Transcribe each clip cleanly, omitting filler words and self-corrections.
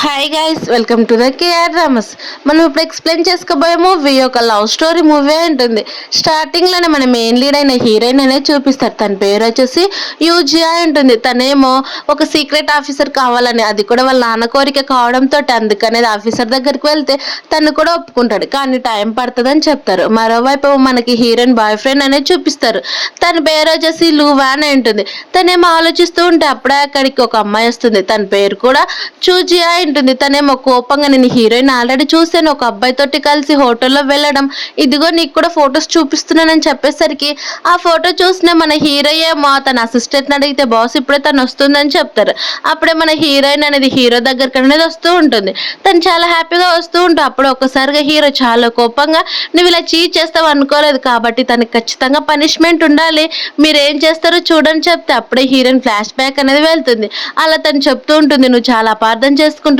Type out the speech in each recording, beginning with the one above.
Hi guys, welcome to the KR dramas. మనం ఇప్పుడు explain చేసుకోబోయే మూవీ ఒక లవ్ స్టోరీ మూవీ ఉంటుంది. స్టార్టింగ్ లోనే మన మెయిన్ లీడ్ అయిన హీరోయిన్ అనేది చూపిస్తారు. తన పేరు వచ్చేసి యూజియా ఉంటుంది. తనేమో ఒక సీక్రెట్ ఆఫీసర్ కావాలని, అది కూడా వాళ్ళ నాన్న కోరిక కావడంతో అందుకనేది ఆఫీసర్ దగ్గరికి వెళ్తే తను కూడా ఒప్పుకుంటాడు. కానీ టైం పడుతుందని చెప్తారు. మరోవైపు మనకి హీరోయిన్ బాయ్ ఫ్రెండ్ అనేది చూపిస్తారు. తన పేరు వచ్చేసి లూవాన్ ఉంటుంది. తనేమో ఆలోచిస్తూ ఉంటే అప్పుడే అక్కడికి ఒక అమ్మాయి వస్తుంది. తన పేరు కూడా చూజియా ఉంటుంది. తనేమో కోపంగా, నేను హీరోయిన్ ఆల్రెడీ చూసాను ఒక అబ్బాయితోటి కలిసి హోటల్లో వెళ్ళడం, ఇదిగో నీకు కూడా ఫొటోస్ చూపిస్తున్నానని చెప్పేసరికి ఆ ఫోటో చూసిన మన హీరో ఏమో తన అసిస్టెంట్ అడిగితే బాస్ ఇప్పుడే తను వస్తుందని చెప్తారు. అప్పుడే మన హీరోయిన్ అనేది హీరో దగ్గరికి అనేది వస్తూ ఉంటుంది. తను చాలా హ్యాపీగా వస్తూ ఉంటుంది. అప్పుడు ఒక్కసారిగా హీరో చాలా కోపంగా, నువ్వు ఇలా చీట్ చేస్తావు అనుకోలేదు కాబట్టి తనకి ఖచ్చితంగా పనిష్మెంట్ ఉండాలి, మీరు ఏం చేస్తారో చూడని చెప్తే అప్పుడే హీరోయిన్ ఫ్లాష్ బ్యాక్ అనేది వెళ్తుంది. అలా తను చెప్తూ ఉంటుంది, నువ్వు చాలా అపార్థం చేసుకుంటున్నావు,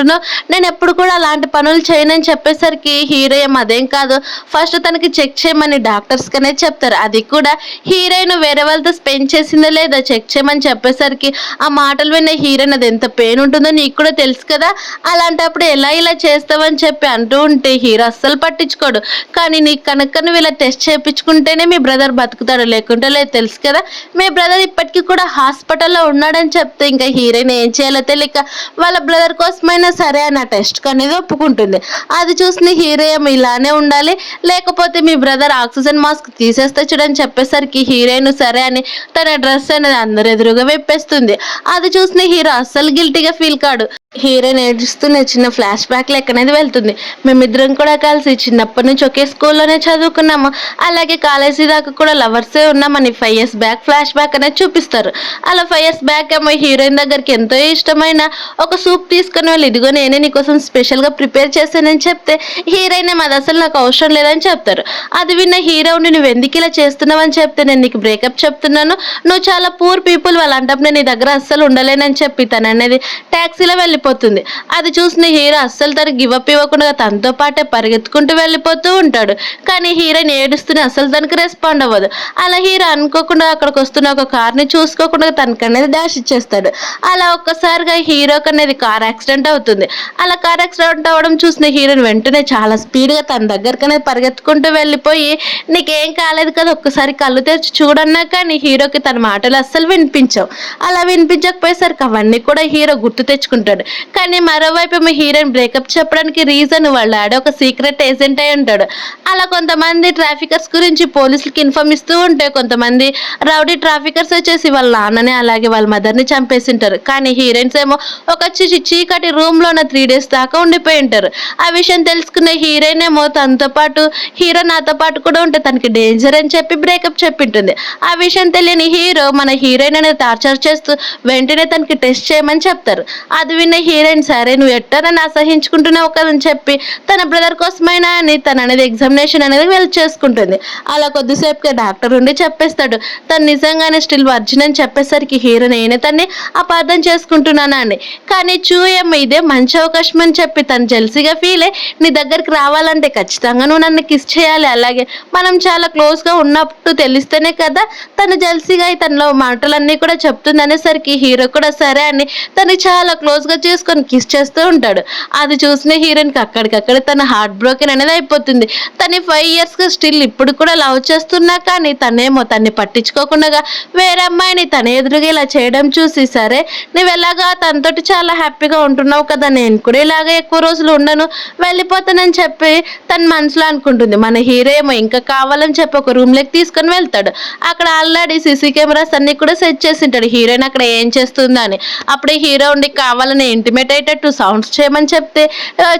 నేను ఎప్పుడు కూడా అలాంటి పనులు చేయనని చెప్పేసరికి హీరో ఏం అదేం కాదు, ఫస్ట్ తనకి చెక్ చేయమని డాక్టర్స్ కనే చెప్తారు. అది కూడా హీరోయిన్ వేరే వాళ్ళతో స్పెండ్ చేసిందో లేదా చెక్ చేయమని చెప్పేసరికి ఆ మాటలు విన్న హీరోయిన్ అది ఎంత పెయిన్ ఉంటుందో నీకు కూడా తెలుసు కదా, అలాంటప్పుడు ఎలా ఇలా చేస్తావని చెప్పి అంటూ ఉంటే హీరో అస్సలు పట్టించుకోడు. కానీ నీకు కనుక నువ్వు ఇలా టెస్ట్ చేయించుకుంటేనే మీ బ్రదర్ బతుకుతాడు, లేకుంటే లేదు, తెలుసు కదా మీ బ్రదర్ ఇప్పటికీ కూడా హాస్పిటల్లో ఉన్నాడని చెప్తే ఇంకా హీరోయిన్ ఏం చేయాలో తెలియక వాళ్ళ బ్రదర్ కోసమైనా సరే అని ఆ టెస్ట్ అనేది ఒప్పుకుంటుంది. అది చూసిన హీరో ఏమో ఇలానే ఉండాలి, లేకపోతే మీ బ్రదర్ ఆక్సిజన్ మాస్క్ తీసేస్తే చూడని చెప్పేసరికి హీరోయిన్ సరే అని తన డ్రెస్ అనేది అందరు ఎదురుగా విప్పేస్తుంది. అది చూసిన హీరో అస్సలు గిల్టీగా ఫీల్ కాడు. హీరోయిన్ ఏడుస్తూనే చిన్న ఫ్లాష్ బ్యాక్ లెక్కనేది వెళ్తుంది. మేమిద్దరం కూడా కలిసి చిన్నప్పటి నుంచి ఒకే స్కూల్లోనే చదువుకున్నాము, అలాగే కాలేజీ దాకా కూడా లవర్సే ఉన్నామని 5 years బ్యాక్ ఫ్లాష్ బ్యాక్ అనేది చూపిస్తారు. అలా 5 years బ్యాక్ ఏమో హీరోయిన్ దగ్గరికి ఎంతో ఇష్టమైన ఒక సూప్ తీసుకుని వెళ్ళి, ఇదిగో నేనే నీకోసం స్పెషల్గా ప్రిపేర్ చేశానని చెప్తే హీరోయిన్ ఏమో అది అసలు నాకు అవసరం లేదని చెప్తారు. అది విన్న హీరో ఉండి, నువ్వు ఎందుకు ఇలా చేస్తున్నావు అని చెప్తే, నేను నీకు బ్రేకప్ చెప్తున్నాను, నువ్వు చాలా పూర్ పీపుల్, వాళ్ళంటప్పుడు నేను నీ దగ్గర అస్సలు ఉండలేనని చెప్పి తను అనేది ట్యాక్సీలో వెళ్ళిపోతుంది. అది చూసిన హీరో అస్సలు తను గివప్ ఇవ్వకుండా తనతో పాటే పరిగెత్తుకుంటూ వెళ్ళిపోతూ ఉంటాడు. కానీ హీరోయిన్ ఏడుస్తూనే అసలు తనకి రెస్పాండ్ అవ్వదు. అలా హీరో అనుకోకుండా అక్కడికి వస్తున్న ఒక కార్ని చూసుకోకుండా తనకు అనేది డాష్ ఇచ్చేస్తాడు. అలా ఒక్కసారిగా హీరోకి అనేది కార్ యాక్సిడెంట్ అవుతుంది. అలా కార్ యాక్సిడెంట్ అవ్వడం చూసిన హీరోయిన్ వెంటనే చాలా స్పీడ్గా తన దగ్గరికి అనేది పరిగెత్తుకుంటూ వెళ్ళిపోయి, నీకేం కాలేదు కదా, ఒక్కసారి కళ్ళు తెరిచి చూడన్నా. కానీ హీరోకి తన మాటలు అస్సలు వినిపించవు. అలా వినిపించకపోయేసరికి అవన్నీ కూడా హీరో గుర్తు తెచ్చుకుంటాడు. కానీ మరోవైపు ఏమో హీరోయిన్ బ్రేకప్ చెప్పడానికి రీజన్ వాళ్ళ డాడీ ఒక సీక్రెట్ ఏజెంట్ అయి ఉంటాడు. అలా కొంతమంది ట్రాఫికర్స్ గురించి పోలీసులకి ఇన్ఫార్మ్ ఇస్తూ ఉంటే కొంతమంది రౌడీ ట్రాఫికర్స్ వచ్చేసి వాళ్ళ నాన్నని అలాగే వాళ్ళ మదర్ని చంపేసి ఉంటారు. కానీ హీరోయిన్స్ ఏమో ఒక చీకటి రూమ్ లో 3 days దాకా ఉండిపోయి ఉంటారు. ఆ విషయం తెలుసుకున్న హీరోయిన్ ఏమో తనతో పాటు, హీరో నాతో పాటు కూడా ఉంటే తనకి డేంజర్ అని చెప్పి బ్రేకప్ చెప్పింటుంది. ఆ విషయం తెలియని హీరో మన హీరోయిన్ అనేది టార్చర్ చేస్తూ వెంటనే తనకి టెస్ట్ చేయమని చెప్తారు. అది విన్న హీరోయిన్ సరే నువ్వు ఎట్టా నన్ను అసహించుకుంటున్నావు కదని చెప్పి తన బ్రదర్ కోసమైనా అని తను అనేది ఎగ్జామినేషన్ అనేది వెళ్ళి చేసుకుంటుంది. అలా కొద్దిసేపుగా డాక్టర్ ఉండి చెప్పేస్తాడు తను నిజంగానే స్టిల్ వర్జిన్ అని చెప్పేసరికి హీరో నేనే తన్ని అపార్థం చేసుకుంటున్నాను అని. కానీ చూయమ్మ ఇదే మంచి అవకాశం అని చెప్పి తను జెల్సీగా ఫీల్ అయ్యి, నీ దగ్గరికి రావాలంటే ఖచ్చితంగా నువ్వు నన్ను కిస్ చేయాలి, అలాగే మనం చాలా క్లోజ్గా ఉన్నట్టు తెలిస్తేనే కదా తను జెల్సీగా తనలో మాటలన్నీ కూడా చెప్తుంది అనేసరికి హీరో కూడా సరే అని తను చాలా క్లోజ్గా చేసుకొని కిస్ చేస్తూ ఉంటాడు. అది చూసిన హీరోయిన్కి అక్కడికక్కడ తన హార్ట్ బ్రోకెన్ అనేది అయిపోతుంది. తను 5 yearsగా స్టిల్ ఇప్పుడు కూడా లవ్ చేస్తున్నా కానీ తనేమో తన్ని పట్టించుకోకుండా వేరే అమ్మాయిని తన ఎదురుగా ఇలా చేయడం చూసి, సరే నువ్వు ఎలాగా తనతోటి చాలా హ్యాపీగా ఉంటున్నావు కదా, నేను కూడా ఇలాగే ఎక్కువ రోజులు ఉండను, వెళ్ళిపోతానని చెప్పి తన మనసులో అనుకుంటుంది. మన హీరో ఏమో ఇంకా కావాలని చెప్పి ఒక రూమ్లోకి తీసుకొని వెళ్తాడు. అక్కడ ఆల్రెడీ సీసీ కెమెరాస్ అన్ని కూడా సెట్ చేసి ఉంటాడు. హీరోయిన్ అక్కడ ఏం చేస్తుందో అని. అప్పుడే హీరో ఉండి కావాలని ఇంటిమేట్ అయ్యేటట్టు సౌండ్స్ చేయమని చెప్తే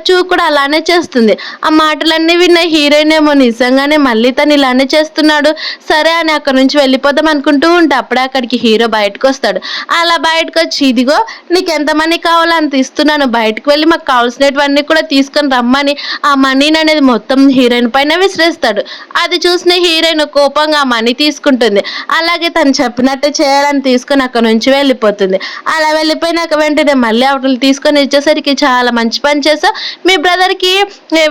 చూ కూడా అలానే చేస్తుంది. ఆ మాటలన్నీ విన్న హీరోయిన్ ఏమో నిజంగానే మళ్ళీ తను ఇలానే చేస్తున్నాడు, సరే అని అక్కడ నుంచి వెళ్ళిపోదాం అనుకుంటూ ఉంటే అప్పుడే అక్కడికి హీరో బయటకు వస్తాడు. అలా బయటకు వచ్చి, ఇదిగో నీకు ఎంత మనీ కావాలో అంత ఇస్తున్నాను, బయటకు వెళ్ళి మాకు కావాల్సినటువన్నీ కూడా తీసుకొని రమ్మని ఆ మనీని అనేది మొత్తం హీరోయిన్ పైన విసిరేస్తాడు. అది చూసిన హీరోయిన్ కోపంగా ఆ మనీ తీసుకుంటుంది. అలాగే తను చెప్పినట్టే చేయాలని తీసుకొని అక్కడ నుంచి వెళ్ళిపోతుంది. అలా వెళ్ళిపోయినాక వెంటనే మళ్ళీ అవతల తీసుకొని ఇచ్చేసరికి చాలా మంచి పని చేసావు, మీ బ్రదర్కి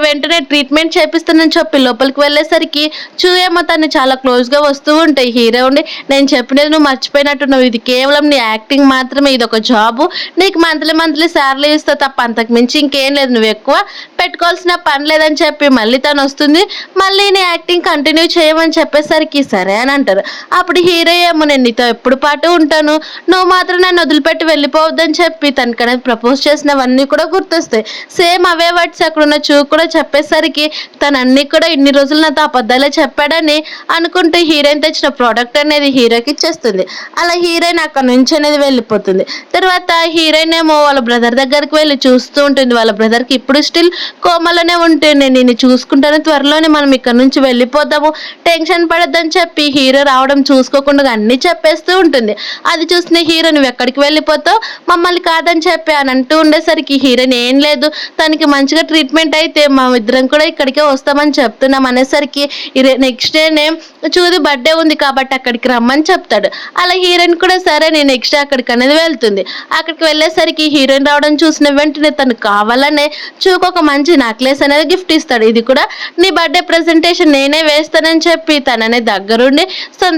వెంటనే ట్రీట్మెంట్ చేపిస్తానని చెప్పి లోపలికి వెళ్ళేసరికి చూ ఏమో తను చాలా క్లోజ్గా వస్తూ ఉంటాయి. హీరో ఉండి నేను చెప్పినది నువ్వు మర్చిపోయినట్టున్నావు, ఇది కేవలం నీ యాక్టింగ్ మాత్రమే, ఇది ఒక జాబు, నీకు మంత్లీ శాలరీ ఇస్తా తప్ప అంతకు మించి ఇంకేం లేదు, నువ్వు ఎక్కువ పెట్టుకోవాల్సిన పని లేదని చెప్పి మళ్ళీ తను వస్తుంది. మళ్ళీ నీ యాక్టింగ్ కంటిన్యూ చేయమని చెప్పేసరికి సరే అని అంటారు. అప్పుడు హీరో ఏమో నేను నీతో ఎప్పుడు పాటు ఉంటాను, నువ్వు మాత్రం నన్ను వదిలిపెట్టి వెళ్ళిపోవద్దని చెప్పి తనకనేది ప్రపోజ్ చేసినవన్నీ కూడా గుర్తొస్తాయి. సేమ్ అవే వర్డ్స్ అక్కడున్న చూ కూడా చెప్పేసరికి తను అన్ని కూడా ఇన్ని రోజులు నాతో అబద్ధాలే చెప్పాడని అనుకుంటూ హీరోయిన్ తెచ్చిన ప్రోడక్ట్ అనేది హీరోకి ఇచ్చేస్తుంది. అలా హీరోయిన్ అక్కడ నుంచి అనేది వెళ్ళిపోతుంది. తర్వాత హీరోయిన్ ఏమో వాళ్ళ బ్రదర్ దగ్గరికి వెళ్ళి చూస్తూ ఉంటుంది. వాళ్ళ బ్రదర్కి ఇప్పుడు స్టిల్ కోమలోనే ఉంటుంది. నేను చూసుకుంటాను, త్వరలోనే మనం ఇక్కడ నుంచి వెళ్ళిపోదాము, టెన్షన్ పడద్దని చెప్పి హీరో రావడం చూసుకోకుండా అన్ని చెప్పేస్తూ ఉంటుంది. అది చూసిన హీరో నువ్వు ఎక్కడికి వెళ్ళిపోతావు, మమ్మల్ని కాదని చెప్పి అని అంటూ ఉండేసరికి హీరోయిన్ ఏం లేదు, తనకి మంచిగా ట్రీట్మెంట్ అయితే మా ఇద్దరం కూడా ఇక్కడికే వస్తామని చెప్తున్నాం అనేసరికి నెక్స్ట్ డేనే చూది బర్త్డే ఉంది కాబట్టి అక్కడికి రమ్మని చెప్తాడు. అలా హీరోయిన్ కూడా సరే నేను నెక్స్ట్ డే అక్కడికి అనేది వెళ్తుంది. అక్కడికి వెళ్ళేసరికి హీరోయిన్ రావడం చూసిన వెంటనే తను కావాలనే చూకు ఒక మంచి నెక్లెస్ అనేది గిఫ్ట్ ఇస్తాడు. ఇది కూడా నీ బర్త్డే ప్రెజెంటేషన్ నేనే వేస్తానని చెప్పి తననే దగ్గరుండి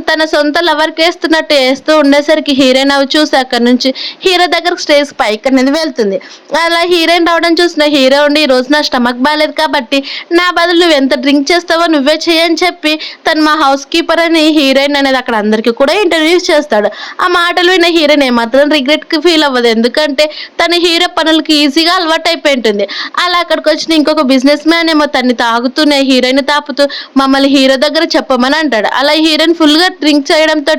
తన సొంత లవర్కి వేస్తున్నట్టు వేస్తూ ఉండేసరికి హీరోయిన్ అవి చూసి అక్కడ నుంచి హీరో దగ్గరకు స్టేజ్ పైకి అనేది వెళ్తుంది. అలా హీరోయిన్ రావడం చూసిన హీరో ఉండి ఈ రోజు నా స్టమక్ బాగాలేదు కాబట్టి నా బదులు నువ్వు ఎంత డ్రింక్ చేస్తావో నువ్వే చేయని చెప్పి తను మా హౌస్ కీపర్ అని హీరోయిన్ అనేది అక్కడ అందరికీ కూడా ఇంట్రడ్యూస్ చేస్తాడు. ఆ మాటలు విన్న హీరోయిన్ ఏమాత్రం రిగ్రెట్కి ఫీల్ అవ్వదు, ఎందుకంటే తన హీరో పనులకి ఈజీగా అలవాటు అయిపోయి ఉంటుంది. అలా అక్కడికి వచ్చిన ఇంకొక బిజినెస్ మ్యాన్ ఏమో తన్ని తాగుతూనే హీరోయిన్ తాపుతూ మమ్మల్ని హీరో దగ్గర చెప్పమని అంటాడు. అలా హీరోయిన్ ఫుల్గా డ్రింక్ చేయడంతో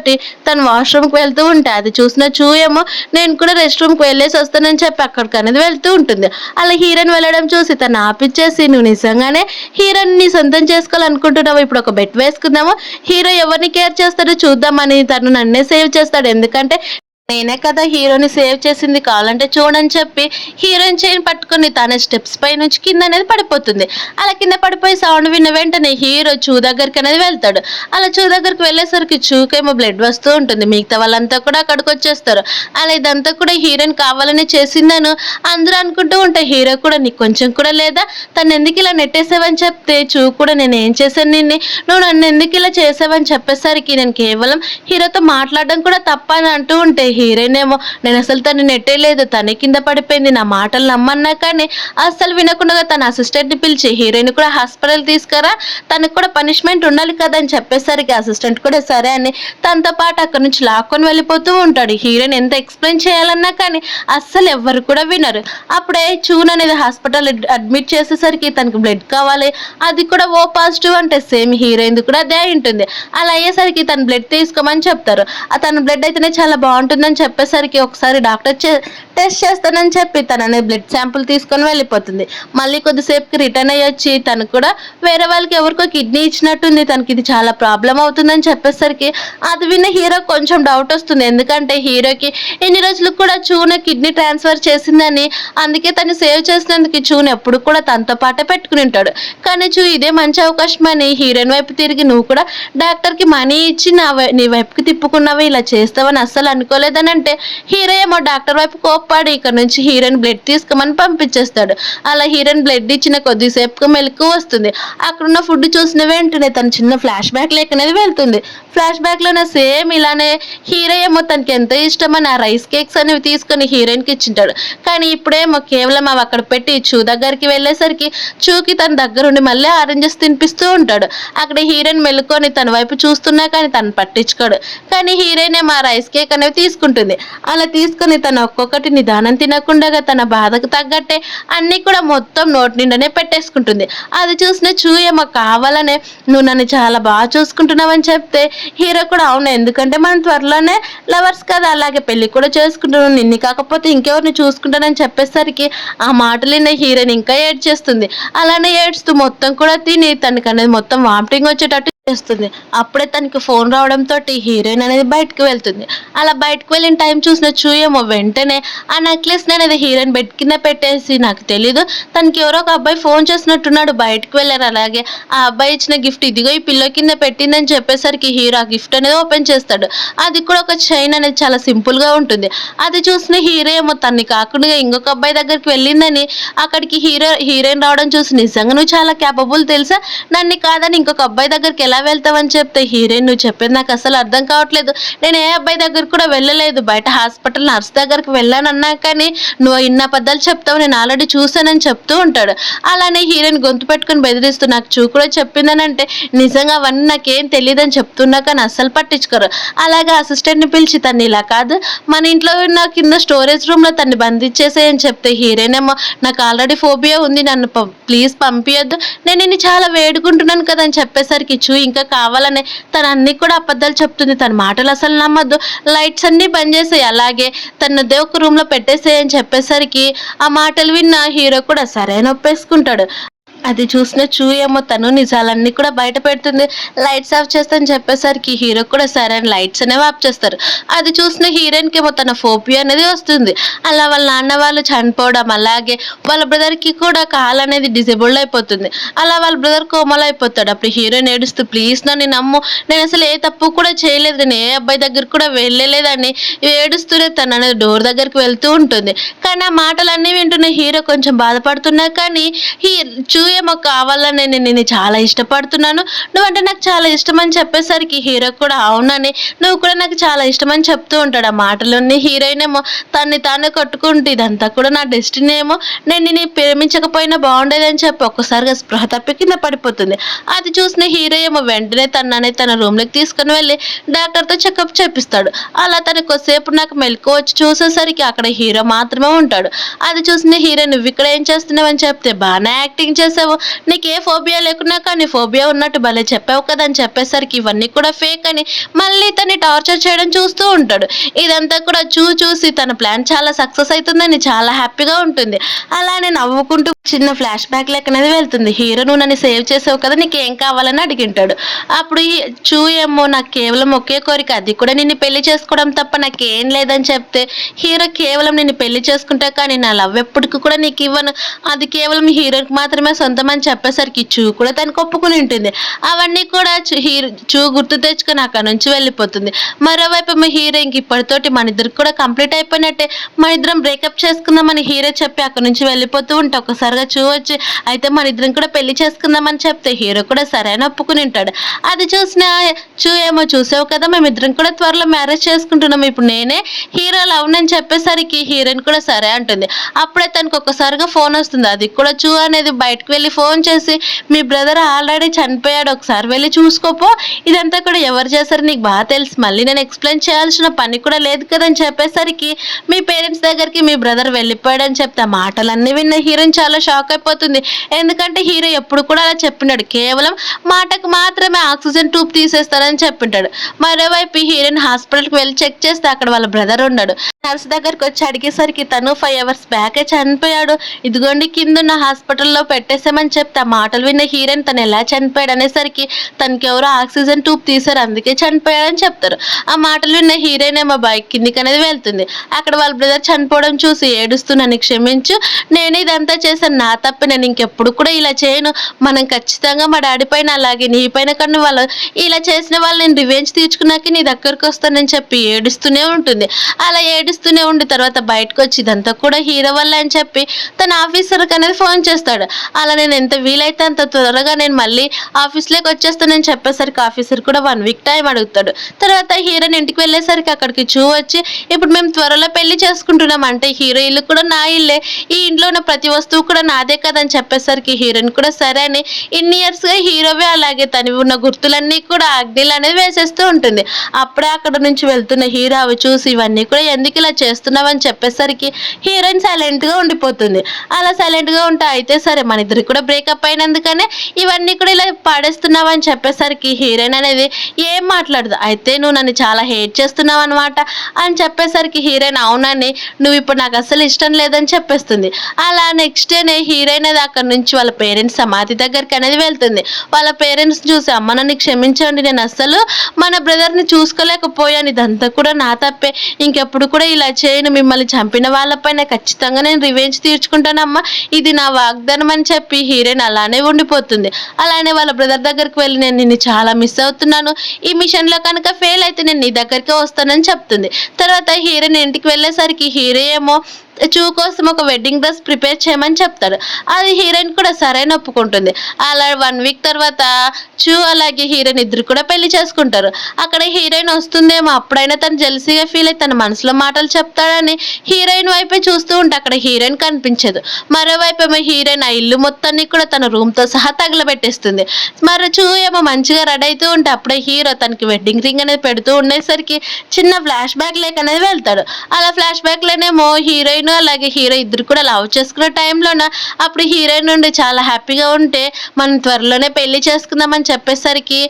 తను వాష్రూమ్కి వెళ్తూ ఉంటే అది చూసిన చూ ఏమో నేను కూడా రెస్ట్ రూమ్కి వెళ్ళేసి వస్తానని చెప్పి అక్కడికి అనేది వెళ్తూ ఉంటుంది. అలా హీరోయిన్ వెళ్ళడం చూసి తను ఆపిచ్చేసి నువ్వు నిజంగానే హీరోయిన్ ని సొంతం చేసుకోవాలనుకుంటున్నావు, ఇప్పుడు ఒక బెట్ వేసుకుందాము, హీరో ఎవరిని కేర్ చేస్తాడో చూద్దామని తను నన్నే సేవ్ చేస్తాడు, ఎందుకంటే నేనే కదా హీరోని సేవ్ చేసింది, కావాలంటే చూడని చెప్పి హీరోయిన్ చైన్ పట్టుకుని తన స్టెప్స్ పై నుంచి కింద అనేది పడిపోతుంది. అలా కింద పడిపోయి సౌండ్ విన్న వెంటనే హీరో చూ దగ్గరికి అనేది వెళ్తాడు. అలా చూ దగ్గరికి వెళ్ళేసరికి చూకేమో బ్లడ్ వస్తూ ఉంటుంది, మిగతా వాళ్ళంతా కూడా అక్కడికి వచ్చేస్తారు. అలా ఇదంతా కూడా హీరోయిన్ కావాలని చేసిందని అందరూ అనుకుంటూ ఉంటే హీరో కూడా నీకు కొంచెం కూడా లేదా, తను ఎందుకు ఇలా నెట్టేసావని చెప్తే చూ కూడా నేను ఏం చేశాను నిన్ను, నువ్వు నన్ను ఎందుకు ఇలా చేసావని చెప్పేసరికి నేను కేవలం హీరోతో మాట్లాడడం కూడా తప్ప అని అంటూ ఉంటే హీరోయిన్ ఏమో నేను అసలు తను నెట్టేయలేదు, తనే కింద పడిపోయింది, నా మాటలు నమ్మన్నా కానీ అస్సలు వినకుండా తన అసిస్టెంట్ని పిలిచి హీరోయిన్ కూడా హాస్పిటల్ తీసుకురా, తనకు కూడా పనిష్మెంట్ ఉండాలి కదా అని చెప్పేసరికి అసిస్టెంట్ కూడా సరే అని తనతో పాటు అక్కడి నుంచి లాక్కొని వెళ్ళిపోతూ ఉంటాడు. హీరోయిన్ ఎంత ఎక్స్ప్లెయిన్ చేయాలన్నా కానీ అస్సలు ఎవ్వరు కూడా వినరు. అప్పుడే చూన్ అనేది హాస్పిటల్ అడ్మిట్ చేసేసరికి తనకి బ్లడ్ కావాలి, అది కూడా ఓ పాజిటివ్ అంటే సేమ్ హీరోయిన్ కూడా అదే ఉంటుంది. అలా అయ్యేసరికి తను బ్లడ్ తీసుకోమని చెప్తారు. తన బ్లడ్ అయితేనే చాలా బాగుంటుందని చెప్పేసరికి ఒకసారి డాక్టర్ టెస్ట్ చేస్తానని చెప్పి తననే బ్లడ్ శాంపుల్ తీసుకొని వెళ్ళిపోతుంది. మళ్ళీ కొద్దిసేపుకి రిటర్న్ అయ్యొచ్చి తను కూడా వేరే వాళ్ళకి ఎవరికో కిడ్నీ ఇచ్చినట్టుంది, తనకి ఇది చాలా ప్రాబ్లం అవుతుందని చెప్పేసరికి అది విన్న హీరో కొంచెం డౌట్ వస్తుంది, ఎందుకంటే హీరోకి ఎన్ని రోజులకు కూడా చూన కిడ్నీ ట్రాన్స్ఫర్ చేసిందని, అందుకే తను సేవ్ చేసినందుకు చూను ఎప్పుడు కూడా తనతో పాటే పెట్టుకుని ఉంటాడు. కానీ చూ ఇదే మంచి అవకాశం అని హీరోయిన్ వైపు తిరిగి నువ్వు కూడా డాక్టర్కి మనీ ఇచ్చి నీ వైపుకి తిప్పుకున్నావు, ఇలా చేస్తావని అస్సలు అనుకోలేదని అంటే హీరో ఏమో డాక్టర్ వైపు కోప్పడి ఇక్కడ నుంచి హీరోయిన్ బ్లడ్ తీసుకోమని పంపించేస్తాడు. అలా హీరోయిన్ బ్లడ్ ఇచ్చిన కొద్దిసేపు మెలకు వస్తుంది. అక్కడున్న ఫుడ్ చూసిన వెంటనే తను చిన్న ఫ్లాష్ బ్యాక్ లేక అనేది వెళ్తుంది. ఫ్లాష్ బ్యాక్ లోనే సేమ్ ఇలానే హీరో ఏమో తనకి ఎంతో ఇష్టమని ఆ రైస్ కేక్స్ అనేవి తీసుకొని హీరోయిన్కి ఇచ్చింటాడు. కానీ ఇప్పుడేమో కేవలం అవి అక్కడ పెట్టి చూ దగ్గరికి వెళ్ళేసరికి చూకి తన దగ్గరుండి మళ్ళీ ఆరెంజెస్ తినిపిస్తూ ఉంటాడు. అక్కడ హీరోయిన్ మెలుకొని తన వైపు చూస్తున్నా కానీ తను పట్టించుకోడు. కానీ హీరోయిన్ ఏమో ఆ రైస్ కేక్ అనేవి తీసుకుంటుంది. అలా తీసుకుని తను ఒక్కొక్కటి నిదానం తినకుండా తన బాధకు తగ్గట్టే అన్ని కూడా మొత్తం నోటి నిండానే పెట్టేసుకుంటుంది. అది చూసిన చూ ఏమో కావాలనే నువ్వు నన్ను చాలా బాగా చూసుకుంటున్నావని చెప్తే హీరో కూడా అవును, ఎందుకంటే మనం త్వరలోనే లవర్స్ కదా, అలాగే పెళ్లి కూడా చేసుకుంటున్నాను, నిన్ను కాకపోతే ఇంకెవరిని చూసుకుంటానని చెప్పేసరికి ఆ మాటలు హీరోయిన్ ఇంకా ఏడ్చేస్తుంది. అలానే ఏడ్స్తూ మొత్తం కూడా తిని తనకనేది మొత్తం వామిటింగ్ వచ్చేటట్టు చేస్తుంది. అప్పుడే తనకి ఫోన్ రావడంతోటి హీరోయిన్ అనేది బయటకి వెళ్తుంది. అలా బయటకి వెళ్ళిన టైం చూసిన చూయేమో వెంటనే ఆ నెక్లెస్‌ని అనేది హీరోయిన్ బెడ్ కింద పెట్టేసి నాకు తెలీదు. తనకి ఎవరో ఒక అబ్బాయి ఫోన్ చేసినట్టున్నాడు. బయటకి వెళ్లారు అలాగే. ఆ అబ్బాయి ఇచ్చిన గిఫ్ట్ ఇదిగో ఈ పిల్లో కింద పెట్టిందని చెప్పేసరికి హీరో ఆ గిఫ్ట్ అనేది ఓపెన్ చేస్తాడు. అది కూడా ఒక చైన్ అనేది చాలా సింపుల్‌గా ఉంటుంది. అది చూసిన హీరో ఏమో తనని కాకుండా ఇంకొక అబ్బాయి దగ్గరికి వెళ్ళిందని అక్కడికి హీరోయిన్ రావడం చూసి నిజంగా నువ్వు చాలా కేపబుల్ తెలుసా? నన్ను కాదని ఇంకొక అబ్బాయి దగ్గరికి ఎలా వెళ్తావని చెప్తే హీరోయిన్ నువ్వు చెప్పేది నాకు అసలు అర్థం కావట్లేదు. నేను ఏ అబ్బాయి దగ్గరికి కూడా వెళ్ళలేదు. బయట హాస్పిటల్ నర్స్ దగ్గరికి వెళ్ళానన్నా కానీ నువ్వు ఇన్ని అబద్ధాలు చెప్తావు నేను ఆల్రెడీ చూసానని చెప్తూ ఉంటాడు. అలానే హీరోయిన్ గొంతు పెట్టుకొని బెదిరిస్తూ నాకు చూ కూడా చెప్పిందనంటే నిజంగా అవన్నీ నాకేం తెలియదని చెప్తున్నా కానీ అస్సలు పట్టించుకోరు. అలాగే అసిస్టెంట్ని పిలిచి తను ఇలా కాదు మన ఇంట్లో ఉన్న కింద స్టోరేజ్ రూమ్లో తన్ని బంధించేసేయని చెప్తే హీరోయిన్ ఏమో నాకు ఆల్రెడీ ఫోబియా ఉంది నన్ను ప్లీజ్ పంపియొద్దు నేను నిన్ను చాలా వేడుకుంటున్నాను కదా అని చెప్పేసరికి ఇంకా కావాలనే తను అన్ని కూడా అబద్ధాలు చెప్తుంది. తన మాటలు అసలు నమ్మద్దు. లైట్స్ అన్నీ బంద్ చేసేయి అలాగే తనదే ఒక రూమ్లో పెట్టేసేయని చెప్పేసరికి ఆ మాటలు విన్న హీరో కూడా సరే అని ఒప్పేసుకుంటాడు. అది చూసిన ఏమో తను నిజాలన్నీ కూడా బయట పెడుతుంది. లైట్స్ ఆఫ్ చేస్తానని చెప్పేసరికి హీరో కూడా సరే అని లైట్స్ అనేవి ఆఫ్ చేస్తారు. అది చూసిన హీరోయిన్కి ఏమో తన ఫోబియా అనేది వస్తుంది. అలా వాళ్ళ నాన్న వాళ్ళు చనిపోవడం అలాగే వాళ్ళ బ్రదర్కి కూడా కాలు అనేది డిజేబుల్డ్ అయిపోతుంది. అలా వాళ్ళ బ్రదర్ కోమలు అయిపోతాడు. అప్పుడు హీరోయిన్ ఏడుస్తూ ప్లీజ్ నన్ను నమ్ము నేను అసలు ఏ తప్పు కూడా చేయలేదు నేను ఏ అబ్బాయి దగ్గర కూడా వెళ్ళలేదని ఏడుస్తూనే తను అనేది డోర్ దగ్గరికి వెళ్తూ ఉంటుంది. కానీ ఆ మాటలన్నీ వింటున్న హీరో కొంచెం బాధపడుతున్నా కానీ ఏమో కావాలని నేను నిన్ను చాలా ఇష్టపడుతున్నాను నువ్వంటే నాకు చాలా ఇష్టం అని చెప్పేసరికి హీరో కూడా అవునని నువ్వు కూడా నాకు చాలా ఇష్టం అని చెప్తూ ఉంటాడు. ఆ మాటలోని హీరోయిన్ ఏమో తన్ని తానే కొట్టుకుంటూ ఇదంతా కూడా నా డెస్టినీ ఏమో నేను నిన్ను ప్రేమించకపోయినా బాగుండేదని చెప్పి ఒక్కసారిగా స్పృహ తప్పి కింద పడిపోతుంది. అది చూసిన హీరో ఏమో వెంటనే తనని తన రూమ్లోకి తీసుకుని వెళ్ళి డాక్టర్తో చెకప్ చేపిస్తాడు. అలా తనకు కొద్దిసేపు నాకు మెలకు వచ్చి చూసేసరికి అక్కడ హీరో మాత్రమే ఉంటాడు. అది చూసిన హీరో నువ్వు ఇక్కడ ఏం చేస్తున్నావు అని చెప్తే బాగానే యాక్టింగ్ చేసావు నీకు ఏ ఫోబియా లేకున్నా కానీ ఫోబియా ఉన్నట్టు భలే చెప్పావు కదా అని చెప్పేసరికి ఇవన్నీ కూడా ఫేక్ అని మళ్ళీ తన్ని టార్చర్ చేయడం చూస్తూ ఉంటాడు. ఇదంతా కూడా చూసి తన ప్లాన్ చాలా సక్సెస్ అవుతుందని చాలా హ్యాపీగా ఉంటుంది. అలానే నవ్వుకుంటూ చిన్న ఫ్లాష్ బ్యాక్ లెక్క అనేది వెళ్తుంది. హీరో నువ్వు నన్ను సేవ్ చేసావు కదా నీకు ఏం కావాలని అడిగింటాడు. అప్పుడు ఏమో నాకు కేవలం ఒకే కోరిక అది కూడా నిన్ను పెళ్లి చేసుకోవడం తప్ప నాకేం లేదని చెప్తే హీరో కేవలం నిన్ను పెళ్లి చేసుకుంటా కానీ నా లవ్ ఎప్పటికి కూడా నీకు ఇవ్వను అది కేవలం హీరోకి మాత్రమే సొంతం అని చెప్పేసరికి కూడా తనకు ఒప్పుకుని ఉంటుంది. అవన్నీ కూడా గుర్తు తెచ్చుకొని అక్కడ నుంచి వెళ్ళిపోతుంది. మరోవైపు మా హీరో ఇంక ఇప్పటితోటి మన ఇద్దరికి కూడా కంప్లీట్ అయిపోయినట్టే మన ఇద్దరం బ్రేకప్ చేసుకుందామని హీరో చెప్పి అక్కడ నుంచి వెళ్ళిపోతూ ఉంటే ఒకసారిగా వచ్చి అయితే మన ఇద్దరం కూడా పెళ్లి చేసుకుందామని చెప్తే హీరో కూడా సరే అని ఒప్పుకుని ఉంటాడు. అది చూసిన ఏమో చూసావు కదా మేమిద్దరం కూడా త్వరలో మ్యారేజ్ చేసుకుంటున్నాం ఇప్పుడు నేనే హీరో లవ్నని చెప్పేసరికి హీరోయిన్ కూడా సరే అంటుంది. అప్పుడే తనకు ఒక్కసారిగా ఫోన్ వస్తుంది. అది కూడా అనేది బయటకు వెళ్ళి ఫోన్ చేసి మీ బ్రదర్ ఆల్రెడీ చనిపోయాడు ఒకసారి వెళ్ళి చూసుకోపో ఇదంతా కూడా ఎవరు చేశారు నీకు బాగా తెలుసు మళ్ళీ నేను ఎక్స్ప్లెయిన్ చేయాల్సిన పని కూడా లేదు కదని చెప్పేసరికి మీ పేరెంట్స్ దగ్గరికి మీ బ్రదర్ వెళ్ళిపోయాడని చెప్తే మాటలన్నీ విన్న హీరోయిన్ చాలా షాక్ అయిపోతుంది. ఎందుకంటే హీరో ఎప్పుడు కూడా అలా చెప్పినాడు కేవలం మాటకు మాత్రమే ఆక్సిజన్ ట్యూబ్ తీసేస్తారని చెప్పింటాడు. మరోవైపు హీరోయిన్ హాస్పిటల్కి వెళ్ళి చెక్ చేస్తే అక్కడ వాళ్ళ బ్రదర్ ఉన్నాడు. నర్స్ దగ్గరికి వచ్చి అడిగేసరికి తను 5 hours బ్యాకే చనిపోయాడు ఇదిగోండి కింద ఉన్న హాస్పిటల్లో పెట్టేసామని చెప్తే ఆ మాటలు విన్న హీరోయిన్ తను ఎలా చనిపోయాడు అనేసరికి తనకి ఎవరో ఆక్సిజన్ ట్యూబ్ తీసారు అందుకే చనిపోయాడని చెప్తారు. ఆ మాటలు విన్న హీరోయిన్ ఏమో బైక్ కిందికి అనేది వెళ్తుంది. అక్కడ వాళ్ళ బ్రదర్ చనిపోవడం చూసి ఏడుస్తూ నన్ను క్షమించు నేను ఇదంతా చేశాను నా తప్ప నేను ఇంకెప్పుడు కూడా ఇలా చేయను మనం ఖచ్చితంగా మా డాడీ పైన అలాగే నీ పైన కన్నా వాళ్ళు ఇలా చేసిన వాళ్ళు నేను రివెంజ్ తీర్చుకున్నాక నీ దగ్గరకు వస్తానని చెప్పి ఏడుస్తూనే ఉంటుంది. అలా ఏడుస్తూనే ఉండి తర్వాత బయటకు వచ్చి ఇదంతా కూడా హీరో వల్ల అని చెప్పి తన ఆఫీసర్కి అనేది ఫోన్ చేస్తాడు. అలా నేను ఎంత వీలైతే అంత త్వరగా నేను మళ్ళీ ఆఫీస్లోకి వచ్చేస్తానని చెప్పేసరికి ఆఫీసర్ కూడా 1 week టైం అడుగుతాడు. తర్వాత హీరోయిన్ ఇంటికి వెళ్ళేసరికి అక్కడికి వచ్చి ఇప్పుడు మేము త్వరలో పెళ్లి చేసుకుంటున్నాం అంటే హీరో ఇల్లు కూడా నా ఇల్లే ఈ ఇంట్లో ఉన్న ప్రతి వస్తువు కూడా నాదే కదని చెప్పేసరికి హీరోయిన్ కూడా సరే అని ఇన్ని ఇయర్స్గా హీరోవే అలాగే తను ఉన్న గుర్తులన్నీ కూడా అగ్నిలు అనేది వేసేస్తూ ఉంటుంది. అప్పుడే అక్కడ నుంచి వెళ్తున్న హీరో అవి చూసి ఇవన్నీ కూడా ఎందుకు ఇలా చేస్తున్నావని చెప్పేసరికి హీరోయిన్ సైలెంట్గా ఉండిపోతుంది. అలా సైలెంట్గా ఉంటే అయితే సరే మన ఇద్దరికి కూడా బ్రేకప్ అయినందుకనే ఇవన్నీ కూడా ఇలా పాడేస్తున్నావని చెప్పేసరికి హీరోయిన్ అనేది ఏం మాట్లాడదు. అయితే నువ్వు నన్ను చాలా హేట్ చేస్తున్నావు అనమాట అని చెప్పేసరికి హీరోయిన్ అవునని నువ్వు ఇప్పుడు నాకు అసలు ఇష్టం లేదని చెప్పేస్తుంది. అలా నెక్స్ట్ డేనే హీరోయిన్ అది అక్కడ నుంచి వాళ్ళ పేరెంట్స్ సమాధి దగ్గరికి అనేది వెళ్తుంది. వాళ్ళ పేరెంట్స్ చూసి అమ్మ నన్ను క్షమించండి, నేను అస్సలు మన బ్రదర్ని చూసుకోలేకపోయాను, ఇదంతా కూడా నా తప్పే, ఇంకెప్పుడు కూడా ఇలా చేయను, మిమ్మల్ని చంపిన వాళ్ళపైన ఖచ్చితంగా నేను రివెంజ్ తీర్చుకుంటానమ్మా, ఇది నా వాగ్దానం అని చెప్పి హీరోయిన్ అలానే ఉండిపోతుంది. అలానే వాళ్ళ బ్రదర్ దగ్గరికి వెళ్ళి నేను నిన్ను చాలా మిస్ అవుతున్నాను, ఈ మిషన్లో కనుక ఫెయిల్ అయితే నేను నీ దగ్గరికే వస్తానని చెప్తుంది. తర్వాత హీరోయిన్ ఇంటికి వెళ్ళేసరికి హీరో ఏమో చూ కోసం ఒక వెడ్డింగ్ డ్రెస్ ప్రిపేర్ చేయమని చెప్తాడు. అది హీరోయిన్ కూడా సరైన ఒప్పుకుంటుంది. అలా 1 వీక్ తర్వాత చూ అలాగే హీరోయిన్ ఇద్దరు కూడా పెళ్లి చేసుకుంటారు. అక్కడ హీరోయిన్ వస్తుందేమో, అప్పుడైనా తను జెల్సీగా ఫీల్ అయి తన మనసులో మాటలు చెప్తాడని హీరోయిన్ వైపే చూస్తూ ఉంటే అక్కడ హీరోయిన్ కనిపించదు. మరోవైపు ఏమో హీరోయిన్ ఆ ఇల్లు మొత్తాన్ని కూడా తన రూమ్తో సహా తగలబెట్టేస్తుంది. మరి చూ ఏమో మంచిగా రెడీ అవుతూ ఉంటే అప్పుడే హీరో తనకి వెడ్డింగ్ రింగ్ అనేది పెడుతూ ఉండేసరికి చిన్న ఫ్లాష్ బ్యాక్ లేక్ అనేది వెళ్తాడు. అలా ఫ్లాష్ బ్యాక్ లోనేమో హీరోయిన్ అలాగే హీరో ఇద్దరు కూడా లవ్ చేసుకున్న టైంలోన అప్పుడు హీరోయిన్ నుండి చాలా హ్యాపీగా ఉంటే మనం త్వరలోనే పెళ్లి చేసుకుందామని చెప్పేసరికి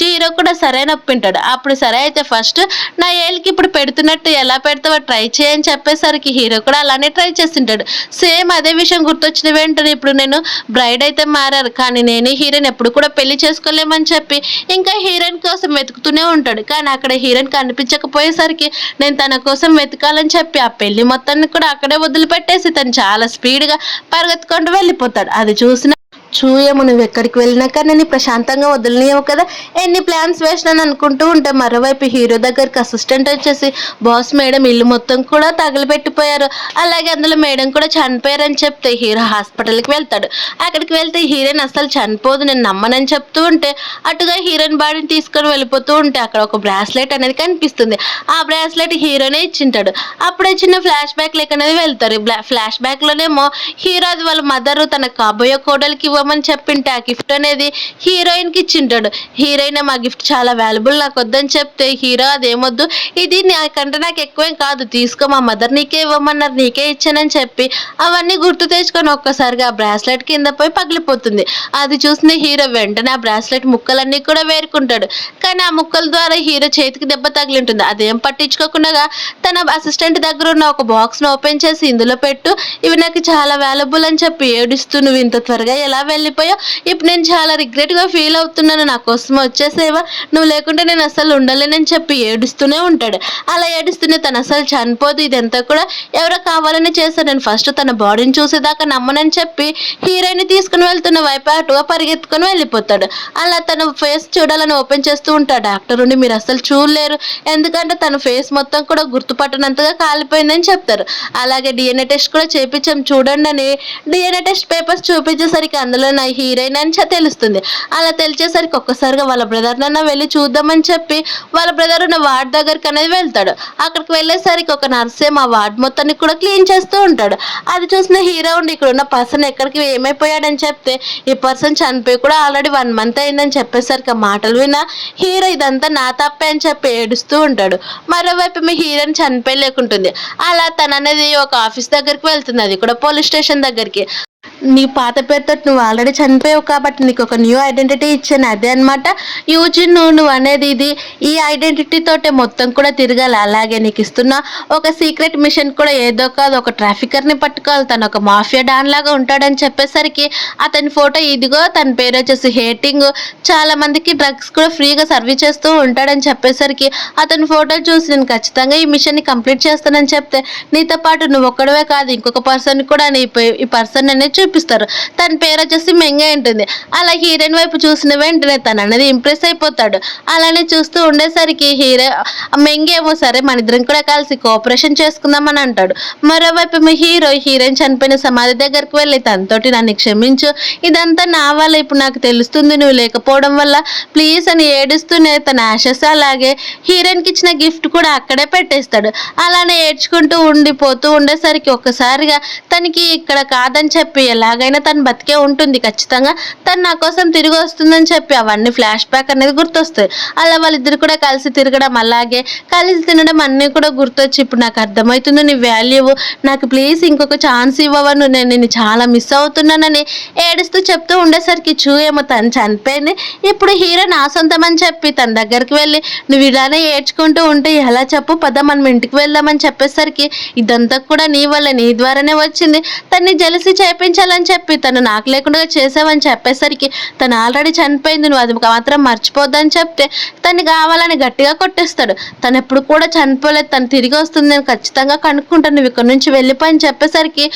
హీరో కూడా సరే నొప్పింటాడు. అప్పుడు సరే అయితే ఫస్ట్ నా ఏళ్ళకి ఇప్పుడు పెడుతున్నట్టు ఎలా పెడతావో ట్రై చేయని చెప్పేసరికి హీరో కూడా అలానే ట్రై చేస్తుంటాడు. సేమ్ అదే విషయం గుర్తొచ్చిన వెంటనే ఇప్పుడు నేను బ్రైడ్ అయితే మారారు, కానీ నేను హీరోయిన్ ఎప్పుడు కూడా పెళ్లి చేసుకోలేమని చెప్పి ఇంకా హీరోయిన్ కోసం వెతుకుతూనే ఉంటాడు. కానీ అక్కడ హీరోయిన్ కనిపించకపోయేసరికి నేను తన కోసం వెతకాలని చెప్పి ఆ పెళ్లి మొత్తాన్ని కూడా అక్కడే వదిలిపెట్టేసి తను చాలా స్పీడ్గా పరిగెత్తుకుంటూ వెళ్ళిపోతాడు. అది చూసిన చూయము నువ్వు ఎక్కడికి వెళ్ళినా కానీ నేను ప్రశాంతంగా వదిలినేవు కదా, ఎన్ని ప్లాన్స్ వేసినాను అనుకుంటూ ఉంటే మరోవైపు హీరో దగ్గరికి అసిస్టెంట్ వచ్చేసి బాస్ మేడం ఇల్లు మొత్తం కూడా తగలబెట్టిపోయారు, అలాగే అందులో మేడం కూడా చనిపోయారని చెప్తే హీరో హాస్పిటల్కి వెళ్తాడు. అక్కడికి వెళ్తే హీరోయిన్ అసలు చనిపోదు నేను నమ్మనని చెప్తూ ఉంటే అటుగా హీరోయిన్ బాడీని తీసుకొని వెళ్ళిపోతూ ఉంటే అక్కడ ఒక బ్రాస్లెట్ అనేది కనిపిస్తుంది. ఆ బ్రాస్లెట్ హీరోనే ఇచ్చింటాడు. అప్పుడే చిన్న ఫ్లాష్ బ్యాక్ లెక్క అనేది వెళ్తారు. ఫ్లాష్ బ్యాక్ లోనేమో హీరో అది వాళ్ళ మదర్ తన కాబోయే కోడలికి ఇవ్వమని చెప్పింటే ఆ గిఫ్ట్ అనేది హీరోయిన్ కి ఇచ్చింటాడు. హీరోయిన్ ఆ గిఫ్ట్ చాలా వాల్యుబుల్ నాకు వద్దని చెప్తే హీరో అదేమొద్దు, ఇది నాకంటే నాకు ఎక్కువేం కాదు, తీసుకో మా మదర్ నీకే ఇవ్వమన్నారు నీకే ఇచ్చానని చెప్పి అవన్నీ గుర్తు తెచ్చుకొని ఒక్కసారిగా ఆ బ్రాస్లెట్ కింద పోయి పగిలిపోతుంది. అది చూసిన హీరో వెంటనే ఆ బ్రాస్లెట్ ముక్కలన్నీ కూడా వేరుకుంటాడు. కానీ ఆ ముక్కల ద్వారా హీరో చేతికి దెబ్బ తగిలి ఉంటుంది. అదేం పట్టించుకోకుండా తన అసిస్టెంట్ దగ్గర ఉన్న ఒక బాక్స్ ను ఓపెన్ చేసి ఇందులో పెట్టు, ఇవి నాకు చాలా వాల్యుబుల్ అని చెప్పి ఏడుస్తూ నువ్వు ఇంత త్వరగా ఎలా వెళ్ళిపోయావు, ఇప్పుడు నేను చాలా రిగ్రెట్గా ఫీల్ అవుతున్నాను, నా కోసం వచ్చేసేవా, నువ్వు లేకుంటే నేను అసలు ఉండలేనని చెప్పి ఏడుస్తూనే ఉంటాడు. అలా ఏడుస్తూనే తను అసలు చనిపోదు, ఇదంతా కూడా ఎవరో కావాలని చేశారు, నేను ఫస్ట్ తన బాడీని చూసేదాకా నమ్మనని చెప్పి హీరోయిన్ తీసుకుని వెళ్తున్న వైపు అటుగా పరిగెత్తుకొని వెళ్ళిపోతాడు. అలా తన ఫేస్ చూడాలని ఓపెన్ చేస్తూ ఉంటాడు. డాక్టర్ ఉండి మీరు అసలు చూడలేరు, ఎందుకంటే తన ఫేస్ మొత్తం కూడా గుర్తుపట్టనంతగా కాలిపోయిందని చెప్తారు. అలాగే డిఎన్ఏ టెస్ట్ కూడా చేపించాం చూడండి అని డిఎన్ఏ టెస్ట్ పేపర్స్ చూపించేసరికి అందులో నా హీరోయిన్ అని తెలుస్తుంది. అలా తెలిసేసరికి ఒక్కసారిగా వాళ్ళ బ్రదర్ నన్న వెళ్ళి చూద్దామని చెప్పి వాళ్ళ బ్రదర్ ఉన్న వార్డ్ దగ్గరికి అనేది వెళ్తాడు. అక్కడికి వెళ్ళేసరికి ఒక నర్సే మా వార్డ్ మొత్తాన్ని కూడా క్లీన్ చేస్తూ ఉంటాడు. అది చూసిన హీరో ఉండి ఇక్కడ ఉన్న పర్సన్ ఎక్కడికి ఏమైపోయాడని చెప్తే ఈ పర్సన్ చనిపోయి కూడా ఆల్రెడీ 1 మంత్ అయిందని చెప్పేసరికి ఆ మాటలు విన్నా హీరో ఇదంతా నా తప్పే అని చెప్పి ఏడుస్తూ ఉంటాడు. మరోవైపు మీ హీరోయిన్ చనిపోయి లేకుంటుంది. అలా తను అనేది ఒక ఆఫీస్ దగ్గరికి వెళ్తుంది, అది కూడా పోలీస్ స్టేషన్ దగ్గరికి. నీ పాత పేరుతో నువ్వు ఆల్రెడీ చనిపోయావు కాబట్టి నీకు ఒక న్యూ ఐడెంటిటీ ఇచ్చాను, అదే అనమాట యూజిన్, నువ్వు అనేది ఇది, ఈ ఐడెంటిటీ తోటే మొత్తం కూడా తిరగాలి, అలాగే నీకు ఇస్తున్న ఒక సీక్రెట్ మిషన్ కూడా ఏదో కాదు ఒక ట్రాఫికర్ని పట్టుకోవాలి, తను ఒక మాఫియా డాన్ లాగా ఉంటాడని చెప్పేసరికి అతని ఫోటో ఇదిగో, తన పేరు వచ్చేసి హేటింగ్, చాలా మందికి డ్రగ్స్ కూడా ఫ్రీగా సర్వీస్ చేస్తూ ఉంటాడని చెప్పేసరికి అతని ఫోటో చూసి నేను ఖచ్చితంగా ఈ మిషన్ని కంప్లీట్ చేస్తానని చెప్తే నీతో పాటు నువ్వు ఒక్కడవే కాదు ఇంకొక పర్సన్ కూడా ఈ పర్సన్ అనేది చూపిస్తారు. తన పేరు వచ్చేసి మెంగే ఉంటుంది. అలా హీరోయిన్ వైపు చూసిన వెంటనే తను అనేది ఇంప్రెస్ అయిపోతాడు. అలానే చూస్తూ ఉండేసరికి మెంగేమో సరే మన ఇద్దరం కూడా కలిసి కోఆపరేషన్ చేసుకుందామని అంటాడు. మరోవైపు హీరోయిన్ చనిపోయిన సమాధి దగ్గరికి వెళ్ళి తనతోటి నన్ను క్షమించు, ఇదంతా నా వల్ల, ఇప్పుడు నాకు తెలుస్తుంది నువ్వు లేకపోవడం వల్ల, ప్లీజ్ అని ఏడుస్తూనే తన యాషెస్ అలాగే హీరోయిన్కి ఇచ్చిన గిఫ్ట్ కూడా అక్కడే పెట్టేస్తాడు. అలానే ఏడ్చుకుంటూ ఉండిపోతూ ఉండేసరికి ఒక్కసారిగా తనకి ఇక్కడ కాదని చెప్పి ఎలాగైనా తను బతికే ఉంటుంది ఖచ్చితంగా, తను నా కోసం తిరిగి వస్తుందని చెప్పి అవన్నీ ఫ్లాష్ బ్యాక్ అనేది గుర్తొస్తాయి. అలా వాళ్ళిద్దరు కూడా కలిసి తిరగడం, అలాగే కలిసి తినడం అన్నీ కూడా గుర్తొచ్చి ఇప్పుడు నాకు అర్థమవుతుంది నీ వాల్యూ, నాకు ప్లీజ్ ఇంకొక ఛాన్స్ ఇవ్వవను, నేను నిన్ను చాలా మిస్ అవుతున్నానని ఏడుస్తూ చెప్తూ ఉండేసరికి ఏమో తను చనిపోయింది, ఇప్పుడు హీరో నా సొంతం అని చెప్పి తన దగ్గరికి వెళ్ళి నువ్వు ఇలానే ఏడ్చుకుంటూ ఉంటే ఎలా చెప్పు, పద మనం ఇంటికి వెళ్దామని చెప్పేసరికి ఇదంతా కూడా నీ వల్ల, నీ ద్వారానే వచ్చింది, తన్ని జలసి చేయించాలని చెప్పి తను నాకు లేకుండా చేసావని చెప్పేసరికి తను ఆల్రెడీ చనిపోయింది, నువ్వు అది మాత్రం మర్చిపోద్దని చెప్తే తను కావాలని గట్టిగా కొట్టేస్తాడు. తను ఎప్పుడు కూడా చనిపోలేదు, తను తిరిగి వస్తుంది, నేను ఖచ్చితంగా కనుక్కుంటాను, నువ్వు ఇక్కడ నుంచి వెళ్ళిపోయి చెప్పేసరికి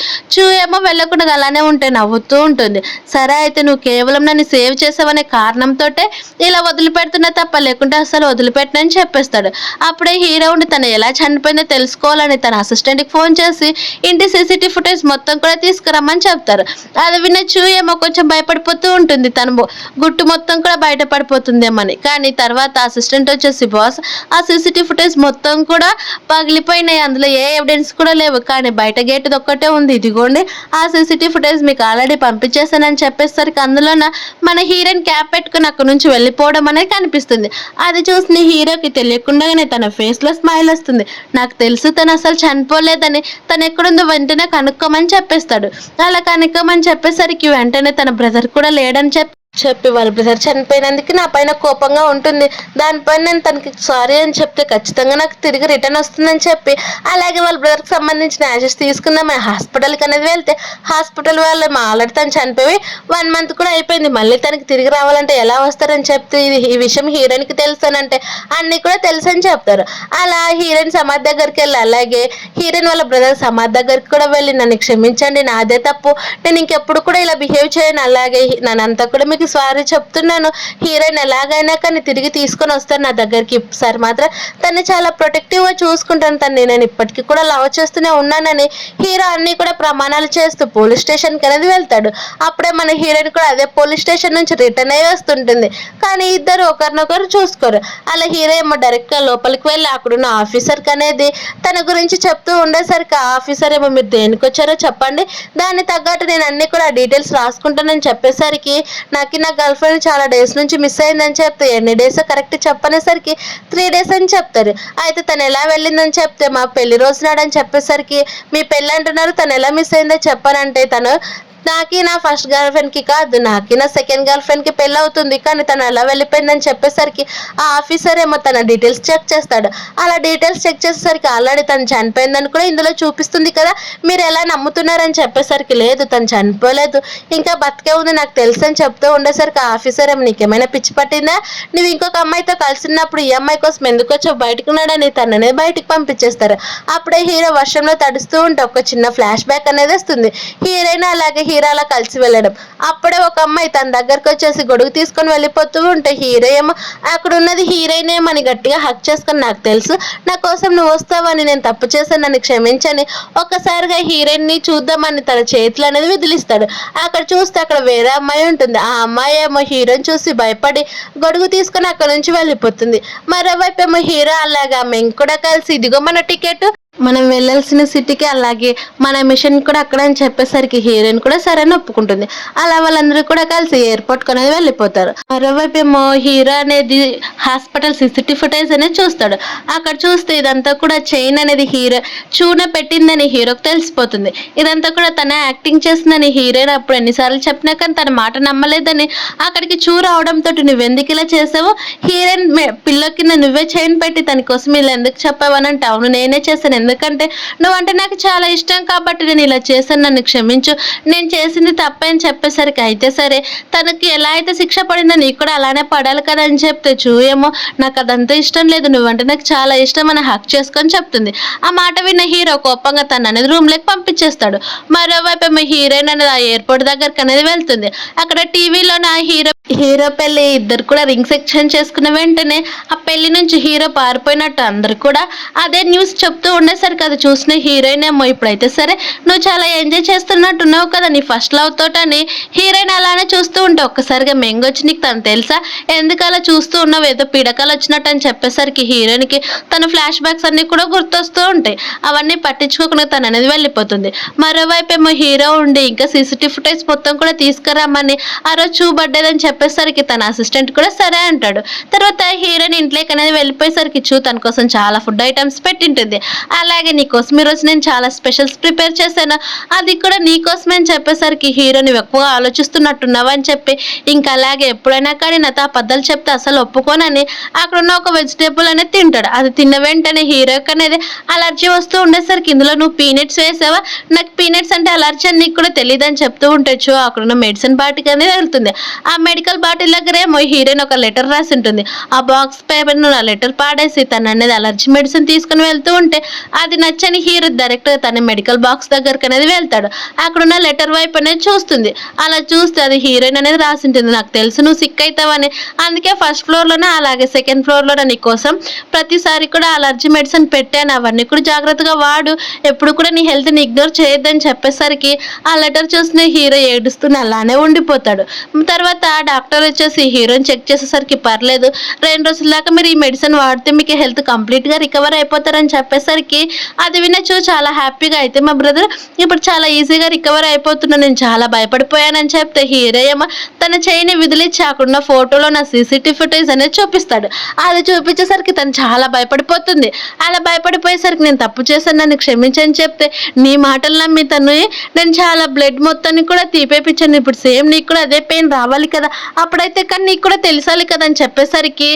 ఏమో వెళ్ళకుండా అలానే ఉంటే నవ్వుతూ ఉంటుంది. సరే అయితే నువ్వు కేవలం నన్ను సేవ్ చేసావనే కారణంతో ఇలా వదిలిపెడుతున్నా తప్ప, లేకుంటే అసలు వదిలిపెట్టనని చెప్పేస్తాడు. అప్పుడే హీరో ఉండి తను ఎలా చనిపోయిందో తెలుసుకోవాలని తన అసిస్టెంట్కి ఫోన్ చేసి ఇంటి సీసీటీవీ ఫుటేజ్ మొత్తం కూడా తీసుకురమ్మని చెప్తారు. అది విన్న ఏమో కొంచెం భయపడిపోతూ ఉంటుంది, తను గుట్టు మొత్తం కూడా బయటపడిపోతుందేమని. కానీ తర్వాత అసిస్టెంట్ వచ్చేసి బాస్ ఆ సీసీటీవీ ఫుటేజ్ మొత్తం కూడా పగిలిపోయినాయి, అందులో ఏ ఎవిడెన్స్ కూడా లేవు, కానీ బయట గేటుది ఒక్కటే ఉంది, ఇదిగోండి ఆ సీసీటీవీ ఫుటేజ్ మీకు ఆల్రెడీ పంపించేసానని చెప్పేసరికి అందులోన మన హీరోయిన్ క్యాప్ పెట్టుకుని అక్కడ నుంచి వెళ్ళిపోవడం అనేది కనిపిస్తుంది. అది చూసిన హీరోకి తెలియకుండానే తన ఫేస్ లో స్మైల్ వస్తుంది. నాకు తెలుసు తను అసలు చనిపోలేదని, తను ఎక్కడుందో వెంటనే కనుక్కోమని చెప్పేస్తాడు. అలా కనుక్కోమని చెప్పేసరికి వెంటనే తన బ్రదర్ కూడా లేడని చెప్పి వాళ్ళ బ్రదర్ చనిపోయినందుకు నా పైన కోపంగా ఉంటుంది, దానిపైన నేను తనకి సారీ అని చెప్తే ఖచ్చితంగా నాకు తిరిగి రిటర్న్ వస్తుందని చెప్పి, అలాగే వాళ్ళ బ్రదర్కి సంబంధించిన యాజెస్ తీసుకుందామని హాస్పిటల్కి అనేది వెళ్తే హాస్పిటల్ వాళ్ళు ఆల్రెడీ తను చనిపోయి 1 month కూడా అయిపోయింది, మళ్ళీ తనకి తిరిగి రావాలంటే ఎలా వస్తారని చెప్తే ఈ విషయం హీరోయిన్కి తెలుసానంటే అన్నీ కూడా తెలుసు అని చెప్తారు. అలా హీరోయిన్ సమాధి దగ్గరికి వెళ్ళి, అలాగే హీరోయిన్ వాళ్ళ బ్రదర్ సమాధి దగ్గరికి కూడా వెళ్ళి నన్ను క్షమించండి, నాదే తప్పు, నేను ఇంకెప్పుడు కూడా ఇలా బిహేవ్ చేయను, అలాగే నన్నంతా కూడా మీకు సారీ చెప్తున్నాను, హీరోయిన్ ఎలాగైనా కానీ తిరిగి తీసుకొని వస్తాను నా దగ్గరికి, సార్ మాత్రం తను చాలా ప్రొటెక్టివ్గా చూసుకుంటాను, తను నేను ఇప్పటికీ కూడా లవ్ చేస్తూనే ఉన్నానని హీరో అన్ని కూడా ప్రమాణాలు చేస్తూ పోలీస్ స్టేషన్కి అనేది వెళ్తాడు. అప్పుడే మన హీరోయిన్ కూడా అదే పోలీస్ స్టేషన్ నుంచి రిటర్న్ అయ్యి వస్తుంటుంది, కానీ ఇద్దరు ఒకరినొకరు చూసుకోరు. అలా హీరో ఏమో డైరెక్ట్గా లోపలికి వెళ్ళి అక్కడున్న ఆఫీసర్కి అనేది తన గురించి చెప్తూ ఉండేసరికి ఆ ఆఫీసర్ ఏమో మీరు దేనికి వచ్చారో చెప్పండి, దాన్ని తగ్గట్టు నేను అన్ని కూడా డీటెయిల్స్ రాసుకుంటానని చెప్పేసరికి నాకు నా గర్ల్ ఫ్రెండ్ చాలా డేస్ నుంచి మిస్ అయిందని చెప్తే ఎన్ని డేస్ కరెక్ట్ చెప్పనేసరికి 3 days అని చెప్తారు. అయితే తను ఎలా వెళ్ళిందని చెప్తే మా పెళ్లి రోజు నాడని చెప్పేసరికి మీ పెళ్ళి అంటున్నారు, తను ఎలా మిస్ అయిందో చెప్పానంటే తను నాకి నా ఫస్ట్ గర్ల్ ఫ్రెండ్కి కాదు, నాకి నా సెకండ్ గర్ల్ ఫ్రెండ్కి పెళ్ళి అవుతుంది, కానీ తను ఎలా వెళ్ళిపోయిందని చెప్పేసరికి ఆ ఆఫీసర్ ఏమో తన డీటెయిల్స్ చెక్ చేస్తాడు. అలా డీటెయిల్స్ చెక్ చేసేసరికి ఆల్రెడీ తను చనిపోయిందని కూడా ఇందులో చూపిస్తుంది కదా, మీరు ఎలా నమ్ముతున్నారని చెప్పేసరికి లేదు తను చనిపోలేదు, ఇంకా బతికే ఉంది నాకు తెలుసు అని చెప్తూ ఉండేసరికి ఆ ఆఫీసర్ ఏమో నీకేమైనా పిచ్చి పట్టిందా, నువ్వు ఇంకొక అమ్మాయితో కలిసినప్పుడు ఈ అమ్మాయి కోసం ఎందుకు వచ్చావు బయటకు ఉన్నాడని తననే బయటికి పంపించేస్తారు. అప్పుడే హీరో వర్షంలో తడుస్తూ ఉంటే ఒక చిన్న ఫ్లాష్ బ్యాక్ అనేది వస్తుంది, హీరోయిన్ అలాగే హీరో అలా కలిసి వెళ్ళడం. అప్పుడే ఒక అమ్మాయి తన దగ్గరకు వచ్చేసి గొడుగు తీసుకొని వెళ్ళిపోతూ ఉంటే హీరో ఏమో అక్కడ ఉన్నది హీరోయిన్ ఏమని గట్టిగా హక్ చేసుకొని నాకు తెలుసు నా కోసం నువ్వు వస్తావని, నేను తప్పు చేశాను నన్ను క్షమించని ఒక్కసారిగా హీరోయిన్ ని చూద్దామని తన చేతులు అనేది విదిలిస్తాడు. అక్కడ చూస్తే అక్కడ వేరే అమ్మాయి ఉంటుంది, ఆ అమ్మాయి ఏమో హీరోని చూసి భయపడి గొడుగు తీసుకొని అక్కడ నుంచి వెళ్ళిపోతుంది. మరోవైపు ఏమో హీరో అలాగా మేము కూడా కలిసి ఇదిగో మన టికెట్, మనం వెళ్ళాల్సిన సిటీకి, అలాగే మన మిషన్ కూడా అక్కడ అని చెప్పేసరికి హీరోయిన్ కూడా సరైన ఒప్పుకుంటుంది. అలా వాళ్ళందరూ కూడా కలిసి ఎయిర్పోర్ట్ అనేది వెళ్ళిపోతారు. మరోవైపు ఏమో హీరో అనేది హాస్పిటల్ సీసీటీవీ ఫుటేజ్ అనేది చూస్తాడు. అక్కడ చూస్తే ఇదంతా కూడా చైన్ అనేది హీరో చూన పెట్టిందని హీరోకి తెలిసిపోతుంది. ఇదంతా కూడా తన యాక్టింగ్ చేస్తుందని హీరోయిన్ అప్పుడు ఎన్నిసార్లు చెప్పినా కానీ తన మాట నమ్మలేదని అక్కడికి రావడంతో నువ్వెందుకు ఇలా చేసావు, హీరోయిన్ పిల్ల కింద నువ్వే చైన్ పెట్టి తన కోసం ఇలా ఎందుకు చెప్పావనంటే అవును నేనే చేశాను, ఎందుకంటే నువ్వంటే నాకు చాలా ఇష్టం కాబట్టి నేను ఇలా చేశాను, నన్ను క్షమించు, నేను చేసింది తప్పే అని చెప్పేసరికి అయితే సరే తనకి ఎలా అయితే శిక్ష పడిందో నీకు కూడా అలానే పడాలి కదా అని చెప్తే ఏమో నాకు అదంతా ఇష్టం లేదు, నువ్వంటే నాకు చాలా ఇష్టం అని హక్ చేసుకొని చెప్తుంది. ఆ మాట విన్న హీరో కోపంగా తన అనేది రూమ్ లోకి పంపించేస్తాడు. మరోవైపు ఏమో హీరోయిన్ అనేది ఆ ఎయిర్పోర్ట్ దగ్గరికి అనేది వెళ్తుంది. అక్కడ టీవీలో నా హీరో హీరో పెళ్లి ఇద్దరు కూడా రింగ్స్ ఎక్స్చేంజ్ చేసుకున్న వెంటనే ఆ పెళ్లి నుంచి హీరో పారిపోయినట్టు అందరు కూడా అదే న్యూస్ చెప్తూ ఉండేసరికి అది చూసిన హీరోయిన్ ఏమో ఇప్పుడైతే సరే నువ్వు చాలా ఎంజాయ్ చేస్తున్నట్టున్నావు కదా నీ ఫస్ట్ లవ్ తోటని హీరోయిన్ అలానే చూస్తూ ఉంటే ఒక్కసారిగా మెంగొచ్చి నీకు తను తెలుసా ఎందుకు అలా చూస్తూ ఉన్నావు ఏదో పిడకలు వచ్చినట్టు అని చెప్పేసరికి హీరోయిన్కి తన ఫ్లాష్ బ్యాక్స్ అన్ని కూడా గుర్తొస్తూ ఉంటాయి అవన్నీ పట్టించుకోకుండా తను అనేది వెళ్ళిపోతుంది మరోవైపు ఏమో హీరో ఉండి ఇంకా సీసీటీవీ ఫుటేజ్ మొత్తం కూడా తీసుకురామని ఆ రోజు చూపడ్డేదని చెప్పేసరికి తన అసిస్టెంట్ కూడా సరే అంటాడు తర్వాత హీరోయిన్ ఇంట్లోకి అనేది వెళ్ళిపోయేసరికి తన కోసం చాలా ఫుడ్ ఐటమ్స్ పెట్టింటుంది అలాగే నీకోసం ఈరోజు నేను చాలా స్పెషల్స్ ప్రిపేర్ చేశాను అది కూడా నీకోసమే అని చెప్పేసరికి హీరో నువ్వు ఎక్కువ ఆలోచిస్తున్నట్టున్నావు అని చెప్పి ఇంకా అలాగే ఎప్పుడైనా కానీ నాతో ఆ పద్ధతులు చెప్తే అసలు ఒప్పుకోనని అక్కడ ఉన్న ఒక వెజిటేబుల్ అనేది తింటాడు అది తిన్న వెంటనే హీరోకి అనేది అలర్జీ వస్తూ ఉండేసరికి ఇందులో నువ్వు పీనట్స్ వేసావా నాకు పీనట్స్ అంటే అలర్జీ అని నీకు కూడా తెలియదు అని చెప్తూ ఉండొచ్చు అక్కడ ఉన్న మెడిసిన్ బాటికి అనేది వెళ్తుంది ఆ మెడికల్ బాటిల్ దగ్గరే హీరోయిన్ ఒక లెటర్ రాసి ఉంటుంది ఆ బాక్స్ పేపర్ ఆ లెటర్ పాడేసి తను అనేది అలర్జీ మెడిసిన్ తీసుకుని వెళ్తూ ఉంటే అది నచ్చని హీరో డైరెక్ట్ తన మెడికల్ బాక్స్ దగ్గరకు అనేది వెళ్తాడు అక్కడున్న లెటర్ వైపు అనేది చూస్తుంది అలా చూస్తే అది హీరోయిన్ అనేది రాసి ఉంటుంది నాకు తెలుసు నువ్వు సిక్ అవుతావని అందుకే ఫస్ట్ ఫ్లోర్లోనే అలాగే సెకండ్ ఫ్లోర్లోనే నీ కోసం ప్రతిసారి కూడా అలర్జీ మెడిసిన్ పెట్టాను అవన్నీ కూడా జాగ్రత్తగా వాడు ఎప్పుడు కూడా నీ హెల్త్ని ఇగ్నోర్ చేయొద్దని చెప్పేసరికి ఆ లెటర్ చూసిన హీరో ఏడుస్తూనే అలానే ఉండిపోతాడు తర్వాత డాక్టర్ వచ్చేసి హీరోయిన్ చెక్ చేసేసరికి పర్లేదు 2 రోజుల దాకా మీరు ఈ మెడిసిన్ వాడితే మీకు హెల్త్ కంప్లీట్గా రికవర్ అయిపోతారని చెప్పేసరికి అది వినొచ్చు చాలా హ్యాపీగా అయితే మా బ్రదర్ ఇప్పుడు చాలా ఈజీగా రికవర్ అయిపోతున్నా నేను చాలా భయపడిపోయానని చెప్తే హీరో ఏమో తన చేయిని విదిలిచ్చి అక్కడున్న ఫోటోలో నా సీసీటీవీ ఫుటేజ్ అనేది చూపిస్తాడు అది చూపించేసరికి తను చాలా భయపడిపోతుంది అలా భయపడిపోయేసరికి నేను తప్పు చేశాను నన్ను క్షమించని చెప్తే నీ మాటలు నమ్మి తను నేను చాలా బ్లడ్ మొత్తాన్ని కూడా తీపేపించాను ఇప్పుడు సేమ్ నీకు కూడా అదే పెయిన్ రావాలి కదా అప్పుడైతే కానీ నీకు కూడా తెలిసాలి కదా అని చెప్పేసరికి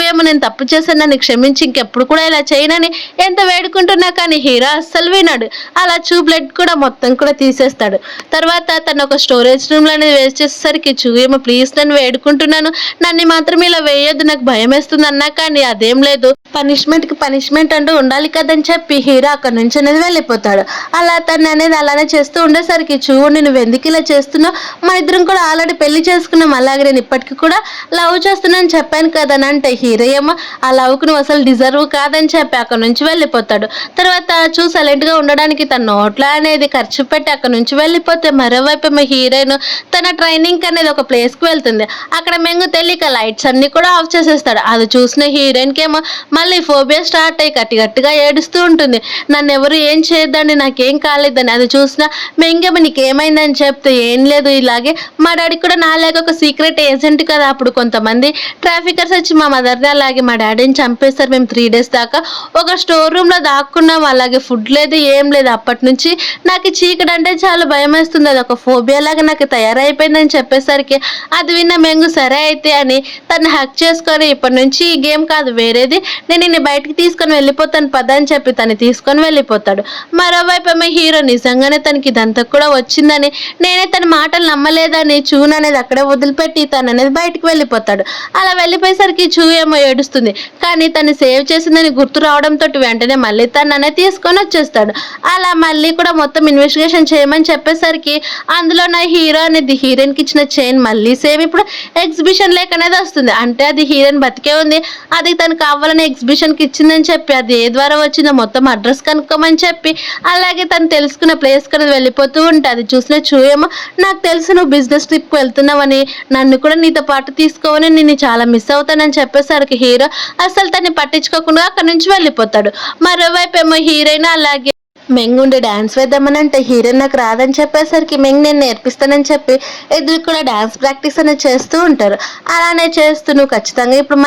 ఏమో నేను తప్పు చేశాను నన్ను క్షమించి ఇంకెప్పుడు కూడా ఇలా చేయనని ఎంత వేడుకుంటున్నా కానీ హీరో అస్సలు వినాడు అలా బ్లడ్ కూడా మొత్తం కూడా తీసేస్తాడు తర్వాత తను ఒక స్టోరేజ్ రూమ్లో అనేది వేస్ట్ చేసేసరికి ఏమో ప్లీజ్ నన్ను వేడుకుంటున్నాను నన్ను మాత్రం ఇలా వేయొద్దు నాకు భయం వేస్తుంది అన్నా కానీ అదేం లేదు పనిష్మెంట్కి పనిష్మెంట్ అంటూ ఉండాలి కదని చెప్పి హీరో అక్కడ నుంచి అనేది వెళ్ళిపోతాడు అలా తను అనేది అలానే చేస్తూ ఉండేసరికి నువ్వు ఎందుకు ఇలా చేస్తున్నావు మా ఇద్దరం కూడా ఆల్రెడీ పెళ్లి చేసుకున్నాం అలాగే నేను ఇప్పటికీ కూడా లవ్ చేస్తున్నాను చెప్పాను కదా అని అంటే హీరో ఏమో ఆ లవ్కు నువ్వు అసలు డిజర్వ్ కాదని చెప్పి అక్కడ నుంచి వెళ్ళిపోతాడు తర్వాత సైలెంట్గా ఉండడానికి తన నోట్లో అనేది ఖర్చు పెట్టి అక్కడ నుంచి వెళ్ళిపోతే మరోవైపు ఏమో హీరోయిన్ తన ట్రైనింగ్ అనేది ఒక ప్లేస్కి వెళ్తుంది అక్కడ మెంగు తెలియక లైట్స్ అన్ని కూడా ఆఫ్ చేసేస్తాడు అది చూసిన హీరోయిన్కి ఏమో మళ్ళీ ఫోబియా స్టార్ట్ అయ్యి గట్టిగా ఏడుస్తూ ఉంటుంది నన్ను ఎవరు ఏం చేయొద్దండి నాకేం కాలేదని అది చూసిన మెంగేమో నీకేమైందని చెప్తే ఏం లేదు ఇలాగే మా డాడీ కూడా నాలాగే ఒక సీక్రెట్ ఏజెంట్ కదా అప్పుడు కొంతమంది ట్రాఫికర్స్ వచ్చి మా మదర్ని అలాగే మా డాడీని చంపేస్తారు మేము 3 days దాకా ఒక స్టోర్ రూమ్లో దాక్కున్నాం అలాగే ఫుడ్ లేదు ఏం లేదు అప్పటి నుంచి నాకు చీకటి అంటే చాలా భయం వేస్తుంది అది ఒక ఫోబియా లాగా నాకు తయారైపోయిందని చెప్పేసరికి అది విన్న మెంగు సరే అయితే అని తను హక్ చేసుకొని ఇప్పటి నుంచి ఈ గేమ్ కాదు వేరేది నేను నిన్ను బయటికి తీసుకొని వెళ్ళిపోతాను పద అని చెప్పి తను తీసుకొని వెళ్ళిపోతాడు మరోవైపు ఏమో హీరో నిజంగానే తనకి ఇదంతా కూడా వచ్చిందని నేనే తన మాటలు నమ్మలేదని అనేది అక్కడే వదిలిపెట్టి తను అనేది బయటికి వెళ్ళిపోతాడు అలా వెళ్ళిపోయేసరికి ఏమో ఏడుస్తుంది కానీ తను సేవ్ చేసిందని గుర్తు రావడంతో వెంటనే మళ్ళీ తను అనేది తీసుకొని వచ్చేస్తాడు అలా మళ్ళీ కూడా మొత్తం ఇన్వెస్టిగేషన్ చేయమని చెప్పేసరికి అందులో నా హీరో అనేది హీరోయిన్కి ఇచ్చిన చైన్ మళ్ళీ సేమ్ ఇప్పుడు ఎగ్జిబిషన్ లేక అనేది వస్తుంది అంటే అది హీరోయిన్ బతికే ఉంది అది తను కావాలని ఎగ్జిబిషన్కి ఇచ్చిందని చెప్పి అది ఏ ద్వారా వచ్చిందో మొత్తం అడ్రస్ కనుక్కోమని చెప్పి అలాగే తను తెలుసుకున్న ప్లేస్ అనేది వెళ్ళిపోతూ ఉంటే అది చూసిన ఏమో నాకు తెలుసు నువ్వు బిజినెస్ ట్రిప్కి వెళ్తున్నావని నన్ను కూడా నీతో పాటు తీసుకోవని నేను చాలా మిస్ అవుతానని చెప్పేసరికి హీరో అసలు తన్ని పట్టించుకోకుండా అక్కడ నుంచి వెళ్ళిపోతాడు మరోవైపు ఏమో హీరోయిన్ అలాగే మెంగుండి డాన్స్ వేద్దామని అంటే హీరోయిన్ నాకు రాదని చెప్పేసరికి నేను నేర్పిస్తానని చెప్పి ఎదురు కూడా డాన్స్ ప్రాక్టీస్ అనేది చేస్తూ ఉంటారు అలానే చేస్తూ నువ్వు ఖచ్చితంగా ఇప్పుడు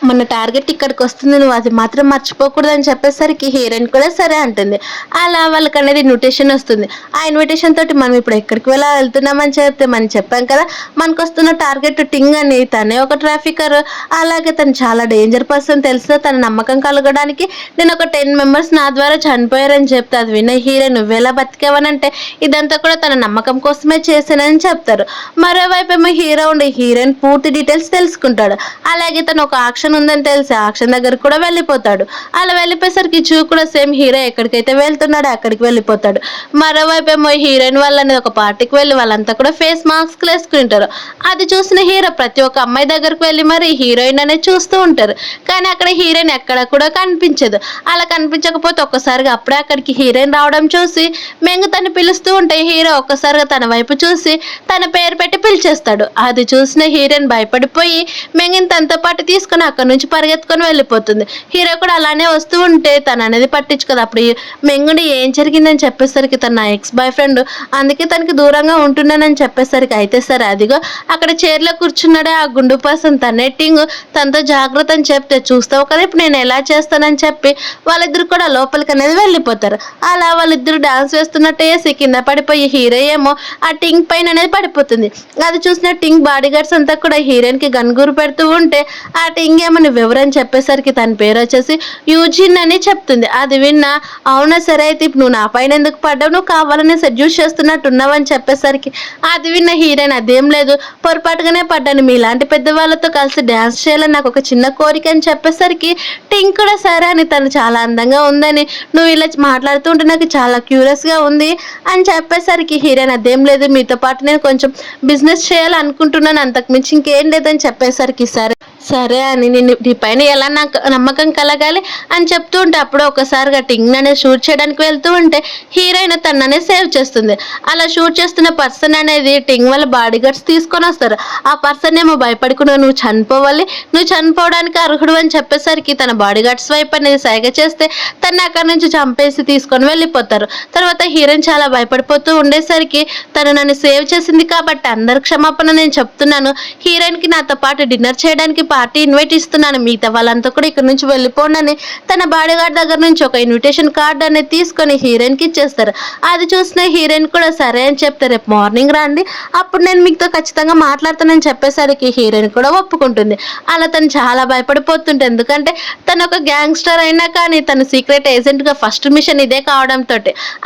మన టార్గెట్ ఇక్కడికి వస్తుంది నువ్వు అది మాత్రం మర్చిపోకూడదు అని చెప్పేసరికి హీరోయిన్ కూడా సరే అంటుంది అలా వాళ్ళకి అనేది ఇన్విటేషన్ వస్తుంది ఆ ఇన్విటేషన్ తోటి మనం ఇప్పుడు ఎక్కడికి వెళ్తున్నామని చెప్తే మనం చెప్పాం కదా మనకు వస్తున్న టార్గెట్ టింగ్ అని తనే ఒక ట్రాఫికర్ అలాగే తను చాలా డేంజర్ పర్సన్ తెలుసు తన నమ్మకం కలగడానికి నేను ఒక 10 members నా ద్వారా చనిపోయారని చెప్తే అది అది విన్న హీరోయిన్ నువ్వెలా బతికావనంటే ఇదంతా కూడా తన నమ్మకం కోసమే చేశానని చెప్తారు. మరోవైపు ఏమో హీరో ఉండి హీరోయిన్ పూర్తి డీటెయిల్స్ తెలుసుకుంటాడు. అలాగే తను ఒక ఆక్షన్ ఉందని తెలిసి ఆక్షన్ దగ్గరకు కూడా వెళ్ళిపోతాడు. అలా వెళ్ళిపోయేసరికి చూ కూడా సేమ్ హీరో ఎక్కడికైతే వెళ్తున్నాడో అక్కడికి వెళ్ళిపోతాడు. మరోవైపు ఏమో హీరోయిన్ వాళ్ళని ఒక పార్టీకి వెళ్ళి వాళ్ళంతా కూడా ఫేస్ మాస్క్ వేసుకుంటారు. అది చూసిన హీరో ప్రతి ఒక్క అమ్మాయి దగ్గరకు వెళ్ళి మరి హీరోయిన్ అనేది చూస్తూ ఉంటారు. కానీ అక్కడ హీరోయిన్ ఎక్కడ కూడా కనిపించదు. అలా కనిపించకపోతే ఒక్కసారిగా అప్పుడే అక్కడికి హీరోయిన్ రావడం చూసి మెంగు తను పిలుస్తూ ఉంటే హీరో ఒక్కసారిగా తన వైపు చూసి తన పేరు పెట్టి పిలిచేస్తాడు. అది చూసిన హీరోయిన్ భయపడిపోయి మెంగిని తనతో పాటు తీసుకుని అక్కడి నుంచి పరిగెత్తుకొని వెళ్ళిపోతుంది. హీరో కూడా అలానే వస్తూ ఉంటే తను అనేది పట్టించుకోదు. అప్పుడు మెంగుని ఏం జరిగిందని చెప్పేసరికి తన నా ఎక్స్ బాయ్ ఫ్రెండ్, అందుకే తనకి దూరంగా ఉంటున్నానని చెప్పేసరికి అయితే సరే అదిగో అక్కడ చైర్లో కూర్చున్నాడే ఆ గుండు పర్సన్ తనే టింగ్, తనతో జాగ్రత్త అని చెప్తే చూస్తావు కదా ఇప్పుడు నేను ఎలా చేస్తానని చెప్పి వాళ్ళిద్దరు కూడా లోపలికి అనేది వెళ్ళిపోతారు. అలా వాళ్ళిద్దరు డాన్స్ వేస్తున్నట్టు వేసి కింద పడిపోయి హీరో ఏమో ఆ టింగ్ పైన అనేది పడిపోతుంది. అది చూసిన టింగ్ బాడీ గార్డ్స్ అంతా కూడా హీరోయిన్ కి గన్గురు పెడుతూ ఉంటే ఆ టింగ్ ఏమో నువ్వెవరని చెప్పేసరికి తన పేరు వచ్చేసి యూజిన్ అని చెప్తుంది. అది విన్నా అవునా సరే అయితే ఇప్పుడు నువ్వు నా పైన ఎందుకు పడ్డావు, నువ్వు కావాలని సెడ్యూస్ చేస్తున్నట్టున్నావు అని చెప్పేసరికి అది విన్న హీరోయిన్ అదేం లేదు పొరపాటుగానే పడ్డాను, మీలాంటి పెద్దవాళ్ళతో కలిసి డ్యాన్స్ చేయాలని నాకు ఒక చిన్న కోరిక అని చెప్పేసరికి టింక్ కూడా సరే అని తను చాలా అందంగా ఉందని నువ్వు ఇలా మాట్లాడుతూ ఉంటే నాకు చాలా క్యూరియస్గా ఉంది అని చెప్పేసరికి హీరోయిన్ అదేం లేదు మీతో పాటు నేను కొంచెం బిజినెస్ చేయాలనుకుంటున్నాను అంతకుమించి ఇంకేం లేదని చెప్పేసరికి సరే సరే అని నేను నీ పైన ఎలా నాకు నమ్మకం కలగాలి అని చెప్తూ ఉంటే అప్పుడు ఒకసారిగా టింగ్ అనేది షూట్ చేయడానికి వెళ్తూ ఉంటే హీరోయిన్ తననే సేవ్ చేస్తుంది. అలా షూట్ చేస్తున్న పర్సన్ అనేది టింగ్ వాళ్ళ బాడీ గార్డ్స్ తీసుకొని వస్తారు. ఆ పర్సన్ ఏమో భయపడుకున్నా నువ్వు చనిపోవాలి, నువ్వు చనిపోవడానికి అర్హుడు అని చెప్పేసరికి తన బాడీ గార్డ్స్ వైపు అనేది సైగ చేస్తే తను అక్కడి నుంచి చంపేసి తీసుకొని వెళ్ళిపోతారు. తర్వాత హీరోయిన్ చాలా భయపడిపోతూ ఉండేసరికి తను నన్ను సేవ్ చేసింది కాబట్టి అందరి క్షమాపణ నేను చెప్తున్నాను, హీరోయిన్కి నాతో పాటు డిన్నర్ చేయడానికి పార్టీ ఇన్వైట్ ఇస్తున్నాను, మిగతా వాళ్ళంతా కూడా ఇక్కడ నుంచి వెళ్ళిపోండి తన బాడీ గార్డ్ దగ్గర నుంచి ఒక ఇన్విటేషన్ కార్డ్ అనేది తీసుకొని హీరోయిన్ కి ఇచ్చేస్తారు. అది చూసిన హీరోయిన్ కూడా సరే అని చెప్తే రేపు మార్నింగ్ రండి అప్పుడు నేను మీతో ఖచ్చితంగా మాట్లాడతానని చెప్పేసరికి హీరోయిన్ కూడా ఒప్పుకుంటుంది. అలా తను చాలా భయపడిపోతుంటే ఎందుకంటే తను ఒక గ్యాంగ్స్టర్ అయినా కానీ తను సీక్రెట్ ఏజెంట్ గా ఫస్ట్ మిషన్ ఇదే కావడంతో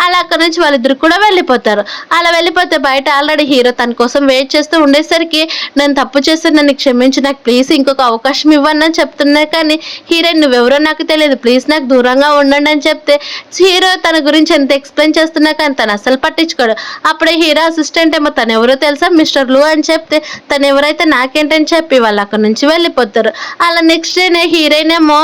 అలా అక్కడ నుంచి వాళ్ళిద్దరు కూడా వెళ్ళిపోతారు. అలా వెళ్ళిపోతే బయట ఆల్రెడీ హీరో తన కోసం వెయిట్ చేస్తూ ఉండేసరికి నేను తప్పు చేస్తే నన్ను క్షమించి నాకు ప్లీజ్ ఇంకొక అవకాశం ఇవ్వను అని చెప్తున్నా కానీ హీరోయిన్ నువ్వెవరో నాకు తెలియదు ప్లీజ్ నాకు దూరంగా ఉండండి అని చెప్తే హీరో తన గురించి ఎంత ఎక్స్ప్లెయిన్ చేస్తున్నా కానీ తను అసలు పట్టించుకోడు. అప్పుడే హీరో అసిస్టెంట్ ఏమో తను ఎవరో తెలుసా మిస్టర్ లూ అని చెప్తే తను ఎవరైతే నాకేంటని చెప్పి వాళ్ళు అక్కడ నుంచి వెళ్ళిపోతారు. అలా నెక్స్ట్ డేనే హీరోయిన్ ఏమో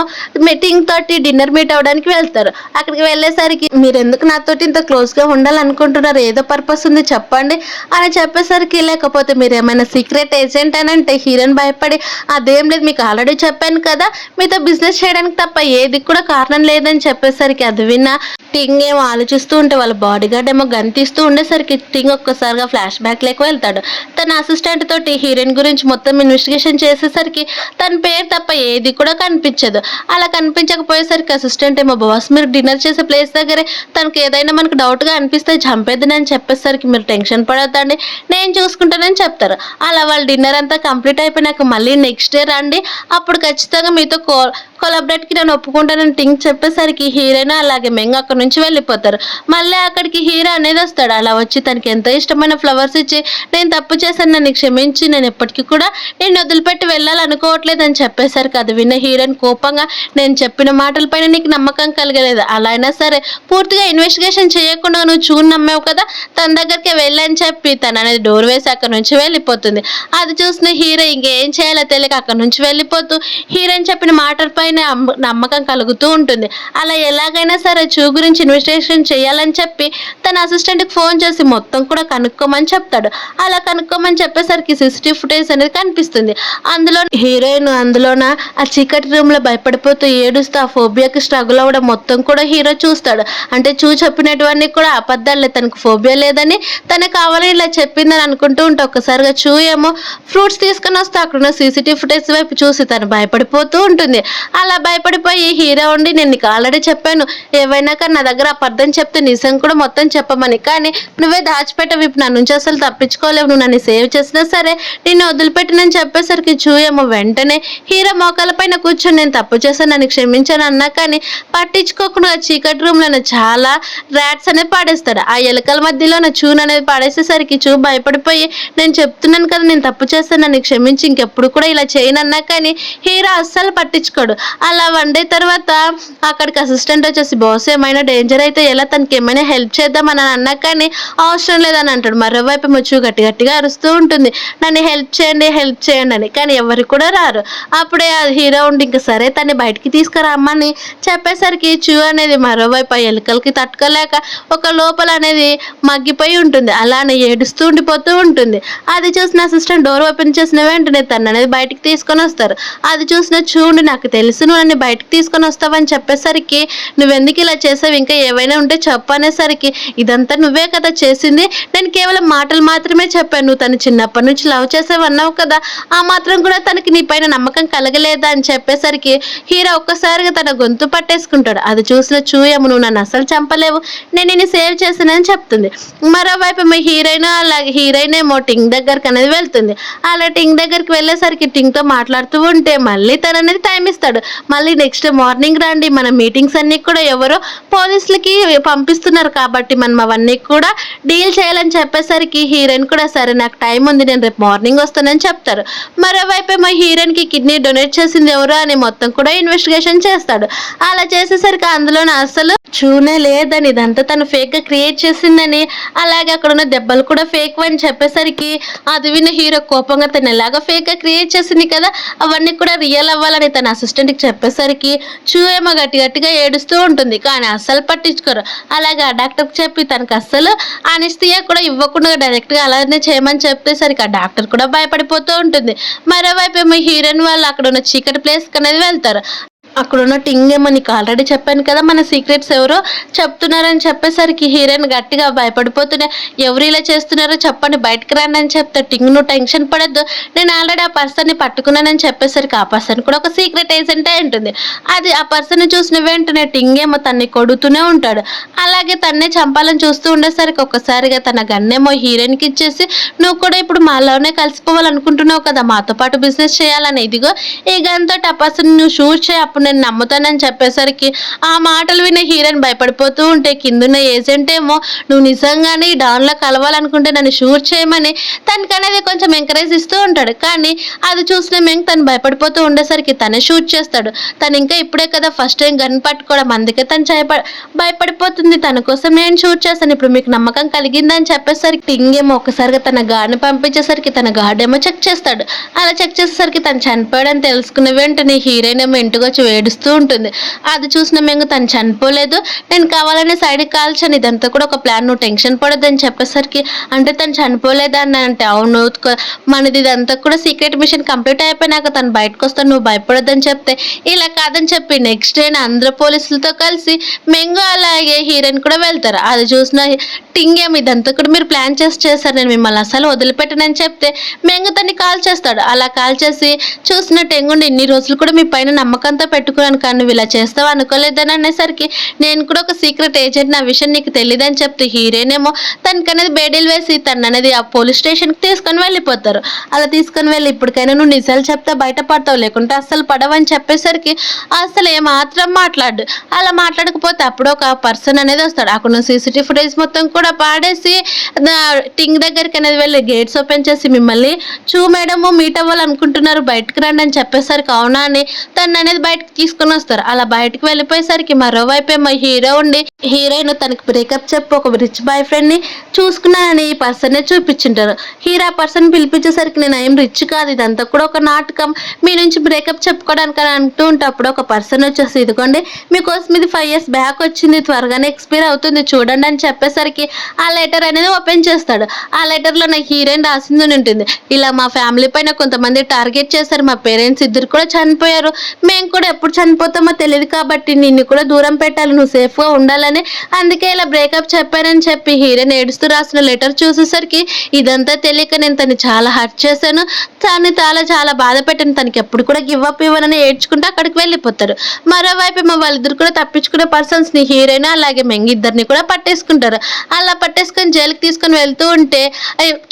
మీటింగ్ తోటి డిన్నర్ మీట్ అవ్వడానికి వెళ్తారు. అక్కడికి వెళ్ళేసరికి మీరు ఎందుకు నాతోటి ఇంత క్లోజ్ గా ఉండాలనుకుంటున్నారు, ఏదో పర్పస్ ఉంది చెప్పండి అని చెప్పేసరికి లేకపోతే మీరు ఏమైనా సీక్రెట్ ఏజెంట్ అని అంటే హీరోయిన్ భయపడి అదేం లేదు మీకు ఆల్రెడీ చెప్పాను కదా మీతో బిజినెస్ చేయడానికి తప్ప ఏది కూడా కారణం లేదని చెప్పేసరికి అది విన్నా టింగ్ ఏమో ఆలోచిస్తూ ఉంటే వాళ్ళ బాడీ గార్డ్ ఏమో గంతిస్తూ ఉండేసరికి టింగ్ ఒక్కసారిగా ఫ్లాష్ బ్యాక్ లేక వెళ్తాడు. తన అసిస్టెంట్ తోటి హీరోయిన్ గురించి మొత్తం ఇన్వెస్టిగేషన్ చేసేసరికి తన పేరు తప్ప ఏది కూడా కనిపించదు. అలా కనిపించకపోయేసరికి అసిస్టెంట్ ఏమో బాస్ మీరు డిన్నర్ చేసే ప్లేస్ దగ్గరే తనకు ఏదైనా మనకు డౌట్ గా అనిపిస్తే చంపేద్దని చెప్పేసరికి మీరు టెన్షన్ పడొద్దండి నేను చూసుకుంటానని చెప్తారు. అలా వాళ్ళ డిన్నర్ అంతా కంప్లీట్ అయిపోయినాక మళ్ళీ నెక్స్ట్ డే రండి అప్పుడు ఖచ్చితంగా మీతో కొలాబరేట్ కి నేను ఒప్పుకుంటానని టింగ్ చెప్పేసరికి హీరోయిన్ అలాగే మెంగ్ అక్కడ నుంచి వెళ్ళిపోతారు. మళ్ళీ అక్కడికి హీరో అనేది వస్తాడు. అలా వచ్చి తనకి ఎంతో ఇష్టమైన ఫ్లవర్స్ ఇచ్చి నేను తప్పు చేశాను నన్ను క్షమించి నేను ఎప్పటికీ కూడా నేను వదిలిపెట్టి వెళ్ళాలనుకోవట్లేదు అని చెప్పేసరికి అది విన్న హీరోయిన్ కోపంగా నేను చెప్పిన మాటలపైన నీకు నమ్మకం కలగలేదు అలా అయినా సరే పూర్తిగా ఇన్వెస్టిగేషన్ చేయకుండా నువ్వు చూడు నమ్మావు కదా తన దగ్గరికి వెళ్ళని చెప్పి తను అనేది డోర్ వేసి అక్కడ నుంచి వెళ్ళిపోతుంది. అది చూసిన హీరో ఇంకేం చేయాలో తెలియక అక్కడ నుంచి వెళ్ళిపోతూ హీరోయిన్ చెప్పిన మాటలపై నమ్మకం కలుగుతూ ఉంటుంది. అలా ఎలాగైనా సరే చూ గురించి ఇన్వెస్టిగేషన్ చేయాలని చెప్పి తన అసిస్టెంట్ కి ఫోన్ చేసి మొత్తం కూడా కనుక్కోమని చెప్తాడు. అలా కనుక్కోమని చెప్పేసరికి సీసీటీవీ ఫుటేజ్ అనేది కనిపిస్తుంది. అందులో హీరోయిన్ అందులోన ఆ చీకటి రూమ్ లో భయపడిపోతూ ఏడుస్తూ ఆ ఫోబియాకి స్ట్రగుల్ అవ్వడం మొత్తం కూడా హీరో చూస్తాడు. అంటే చూ చెప్పినటువన్నీ కూడా అబద్ధాలే తనకు ఫోబియా లేదని తన కావాలని ఇలా చెప్పిందని అనుకుంటూ ఉంటే ఒక్కసారిగా చూ ఏమో ఫ్రూట్స్ తీసుకొని వస్తే అక్కడున్న సీసీటీవీ ఫుటేజ్ వైపు చూసి తను భయపడిపోతూ ఉంటుంది. అలా భయపడిపోయి హీరో ఉండి నేను నీకు ఆల్రెడీ చెప్పాను ఏవైనా కానీ నా దగ్గర అబద్ధం చెప్తే నిజం కూడా మొత్తం చెప్పమని, కానీ నువ్వే దాచిపెట్టవు, ఇప్పుడు నా నుంచి అసలు తప్పించుకోలేవు, నువ్వు నన్ను సేవ్ చేసినా సరే నిన్ను వదిలిపెట్టినని చెప్పేసరికి చూయేమో వెంటనే హీరో మోకాల పైన కూర్చొని నేను తప్పు చేశాను నన్ను క్షమించాను అన్నా కానీ పట్టించుకోకుండా చీకటి రూమ్ లో చాలా ర్యాట్స్ అనేది పాడేస్తాడు. ఆ ఎలుకల మధ్యలో నా చూన్ అనేది పాడేసేసరికి చూ భయపడిపోయి నేను చెప్తున్నాను కదా నేను తప్పు చేస్తాను నన్ను క్షమించి ఇంకెప్పుడు కూడా ఇలా చేయనన్నా కానీ హీరో అస్సలు పట్టించుకోడు. అలా వన్ డే తర్వాత అక్కడికి అసిస్టెంట్ వచ్చేసి బాస్ ఏమైనా డేంజర్ అయితే ఎలా తనకి ఏమైనా హెల్ప్ చేద్దామని అన్నా కానీ అవసరం లేదని అంటాడు. మరోవైపు ముచ్చు గట్టి గట్టిగా అరుస్తూ ఉంటుంది నన్ను హెల్ప్ చేయండి అని, కానీ ఎవరు కూడా రారు. అప్పుడే ఆ హీరో ఉండి ఇంకా సరే తన్ని బయటికి తీసుకురామ్మని చెప్పేసరికి చూ అనేది మరోవైపు ఆ ఎలుకలకి తట్టుకోలేక ఒక లోపల అనేది మగ్గిపోయి ఉంటుంది, అలానే ఏడుస్తూ ఉండిపోతూ ఉంటుంది. అది చూసిన అసిస్టెంట్ డోర్ ఓపెన్ చేసిన వెంటనే తను అనేది బయటికి తీసుకొని వస్తారు. అది చూసిన చూడు నాకు తెలుసు నువ్వు నన్ను బయటికి తీసుకొని వస్తావని చెప్పేసరికి నువ్వెందుకు ఇలా చేసావు ఇంకా ఏవైనా ఉంటే చెప్పు అనేసరికి ఇదంతా నువ్వే కదా చేసింది, నేను కేవలం మాటలు మాత్రమే చెప్పాను, నువ్వు తను చిన్నప్పటి నుంచి లవ్ చేసావన్నావు కదా ఆ మాత్రం కూడా తనకి నీ పైన నమ్మకం కలగలేదా అని చెప్పేసరికి హీరో ఒక్కసారిగా తన గొంతు పట్టేసుకుంటాడు. అది చూసిన చూయము నువ్వు నన్ను అసలు చంపలేవు, నేను నిన్ను సేవ్ చేశానని చెప్తుంది. మరోవైపు మీ హీరోయిన్ ఏమో టింగ్ దగ్గరికి అనేది వెళ్తుంది. అలా టింగ్ దగ్గరికి వెళ్ళేసరికి టింగ్ తో మాట్లాడుతూ ఉంటే మళ్ళీ తను అనేది టైం ఇస్తాడు. మళ్ళీ నెక్స్ట్ మార్నింగ్ రండి మన మీటింగ్స్ అన్ని కూడా ఎవరో పోలీసులకి పంపిస్తున్నారు కాబట్టి మనం అవన్నీ కూడా డీల్ చేయాలని చెప్పేసరికి హీరోయిన్ కూడా సరే నాకు టైం ఉంది నేను రేపు మార్నింగ్ వస్తానని చెప్తారు. మరోవైపు మా హీరోయిన్ కి కిడ్నీ డొనేట్ చేసింది ఎవరు అని మొత్తం కూడా ఇన్వెస్టిగేషన్ చేస్తాడు. అలా చేసేసరికి అందులో అసలు చూనే లేదని ఇదంతా తను ఫేక్ గా క్రియేట్ చేసిందని, అలాగే అక్కడ ఉన్న దెబ్బలు కూడా ఫేక్ అని చెప్పేసరికి అది విన్న హీరో కోపంగా తను ఎలాగో ఫేక్ గా క్రియేట్ చేసింది కదా అవన్నీ కూడా రియల్ అవ్వాలని తన అసిస్టెంట్ కి చెప్పేసరికి చూ ఏమో గట్టిగా ఏడుస్తూ ఉంటుంది, కానీ అస్సలు పట్టించుకోరు. అలాగే ఆ డాక్టర్ చెప్పి తనకు అస్సలు అనిస్థియా కూడా ఇవ్వకుండా డైరెక్ట్ గా అలానే చేయమని చెప్పేసరికి ఆ డాక్టర్ కూడా భయపడిపోతూ ఉంటుంది. మరోవైపు ఏమో హీరోయిన్ వాళ్ళు అక్కడ ఉన్న చీకటి ప్లేస్ అనేది వెళ్తారు. అక్కడున్న టింగ్ ఏమో నీకు ఆల్రెడీ చెప్పాను కదా మన సీక్రెట్స్ ఎవరో చెప్తున్నారని చెప్పేసరికి హీరోయిన్ గట్టిగా భయపడిపోతున్నా ఎవరు ఇలా చేస్తున్నారో చెప్పండి బయటకు రండి అని చెప్తా. టింగ్ నువ్వు టెన్షన్ పడద్దు నేను ఆల్రెడీ ఆ పర్సన్ని పట్టుకున్నానని చెప్పేసరికి ఆ పర్సన్ కూడా ఒక సీక్రెట్ ఏజెంటే ఉంటుంది. అది ఆ పర్సన్ చూసిన వెంటనే టింగ్ ఏమో తన్ని కొడుతూనే ఉంటాడు. అలాగే తన్నే చంపాలని చూస్తూ ఉండేసరికి ఒక్కసారిగా తన గన్నేమో హీరోయిన్కి ఇచ్చేసి నువ్వు కూడా ఇప్పుడు మాలోనే కలిసిపోవాలనుకుంటున్నావు కదా మాతో పాటు బిజినెస్ చేయాలని, ఇదిగో ఈ గన్ తోటి ఆ పర్సన్ నువ్వు షూట్ చేయి అప్పుడు నేను నమ్ముతానని చెప్పేసరికి ఆ మాటలు విన్న హీరోయిన్ భయపడిపోతూ ఉంటే కిందున్న ఏజెంట్ ఏమో నువ్వు నిజంగానే డాన్ లో కలవాలనుకుంటే నన్ను షూట్ చేయమని తనకి అనేది కొంచెం ఎంకరేజ్ ఇస్తూ ఉంటాడు. కానీ అది చూసిన మేము తను భయపడిపోతూ ఉండేసరికి తనే షూట్ చేస్తాడు. తను ఇంకా ఇప్పుడే కదా ఫస్ట్ టైం గన్ పట్టుకోవడం అందుకే తను భయపడిపోతుంది, తన కోసం నేను షూట్ చేస్తాను ఇప్పుడు మీకు నమ్మకం కలిగిందని చెప్పేసరికి టింగ్ ఏమో ఒకసారిగా తన గాడిని పంపించేసరికి తన గార్డ్ ఏమో చెక్ చేస్తాడు. అలా చెక్ చేసేసరికి తను చనిపోయాడని తెలుసుకున్న వెంటనే హీరోయిన్ ఏమో ఇంటికి వచ్చి ఏడుస్తూ ఉంటుంది. అది చూసిన మేము తను చనిపోలేదు నేను కావాలనే సైడ్కి కాల్చాను ఇదంతా కూడా ఒక ప్లాన్ నువ్వు టెన్షన్ పడొద్దని చెప్పేసరికి అంటే తను చనిపోలేదా అని అంటే అవును మనది ఇదంతా కూడా సీక్రెట్ మిషన్ కంప్లీట్ అయిపోయినాక తను బయటకు వస్తాను నువ్వు భయపడొద్దని చెప్తే ఇలా కాదని చెప్పి నెక్స్ట్ డే అందరూ పోలీసులతో కలిసి మెంగు అలాగే హీరోయిన్ కూడా వెళ్తారు. అది చూసిన టింగ్ ఏమి ఇదంతా కూడా మీరు ప్లాన్ చేశారు నేను మిమ్మల్ని అసలు వదిలిపెట్టనని చెప్తే మెంగు తన్ని కాల్ చేస్తాడు. అలా కాల్ చేసి చూసిన టెంగుండి ఇన్ని రోజులు కూడా మీ పైన నమ్మకంతో పెట్టుకున్నాను కానీ నువ్వు ఇలా చేస్తావు అనుకోలేదని అనేసరికి నేను కూడా ఒక సీక్రెట్ ఏజెంట్ నా విషయం నీకు తెలియదని చెప్తే హీరోయిన్ ఏమో తనకనేది బేడీలు వేసి తను అనేది ఆ పోలీస్ స్టేషన్కి తీసుకొని వెళ్ళిపోతారు. అలా తీసుకొని వెళ్ళి ఇప్పటికైనా నువ్వు నిజాలు చెప్తే బయటపడతావు లేకుంటే అస్సలు పడవని చెప్పేసరికి అసలు ఏమాత్రం మాట్లాడు. అలా మాట్లాడకపోతే అప్పుడు ఒక పర్సన్ అనేది వస్తాడు. అక్కడ సీసీటీవీ ఫుటేజ్ మొత్తం కూడా పాడేసి టింగ్ దగ్గరికి అనేది వెళ్ళి గేట్స్ ఓపెన్ చేసి మిమ్మల్ని చూ మేడము మీట్ అవ్వాలనుకుంటున్నారు బయటకు రండి అని చెప్పేసరికి అవునా అని తను అనేది బయటకు తీసుకొని వస్తారు. అలా బయటకు వెళ్ళిపోయేసరికి మరోవైపు ఏమో హీరో ఉండి హీరోయిన్ తనకి బ్రేకప్ చెప్పి ఒక రిచ్ బాయ్ ఫ్రెండ్ ని చూసుకున్నానని ఈ పర్సన్ చూపించుంటారు. హీరో ఆ పర్సన్ పిలిపించేసరికి నేను ఏం రిచ్ కాదు ఇదంతా కూడా ఒక నాటకం మీ నుంచి బ్రేకప్ చెప్పుకోవడానికి అని అంటూ ఉంటే అప్పుడు ఒక పర్సన్ వచ్చేసి ఇదిగోండి మీకోసం ఇది 5 years బ్యాక్ వచ్చింది త్వరగానే ఎక్స్పైర్ అవుతుంది చూడండి అని చెప్పేసరికి ఆ లెటర్ అనేది ఓపెన్ చేస్తాడు. ఆ లెటర్ లో నాకు హీరోయిన్ రాసింది ఉంటుంది ఇలా మా ఫ్యామిలీ పైన కొంతమంది టార్గెట్ చేశారు మా పేరెంట్స్ ఇద్దరు కూడా చనిపోయారు మేము కూడా ఎప్పుడు చనిపోతామో తెలియదు కాబట్టి నిన్ను కూడా దూరం పెట్టాలి నువ్వు సేఫ్ గా ఉండాలని ఉండాలని, అందుకే ఇలా బ్రేకప్ చెప్పానని చెప్పి హీరోయిన్ ఏడుస్తూ రాసిన లెటర్ చూసేసరికి ఇదంతా తెలియక నేను తను చాలా హర్ట్ చేశాను, తను చాలా బాధ పెట్టాను, తనకి ఎప్పుడు కూడా గివ్ అప్ ఇవ్వనని ఏడ్చుకుంటూ అక్కడికి వెళ్ళిపోతారు. మరోవైపు ఏమో వాళ్ళిద్దరు కూడా తప్పించుకునే పర్సన్స్ ని హీరోయిన్ అలాగే మెంగ్ ఇద్దరిని కూడా పట్టేసుకుంటారు. అలా పట్టేసుకొని జైలుకి తీసుకొని వెళ్తూ ఉంటే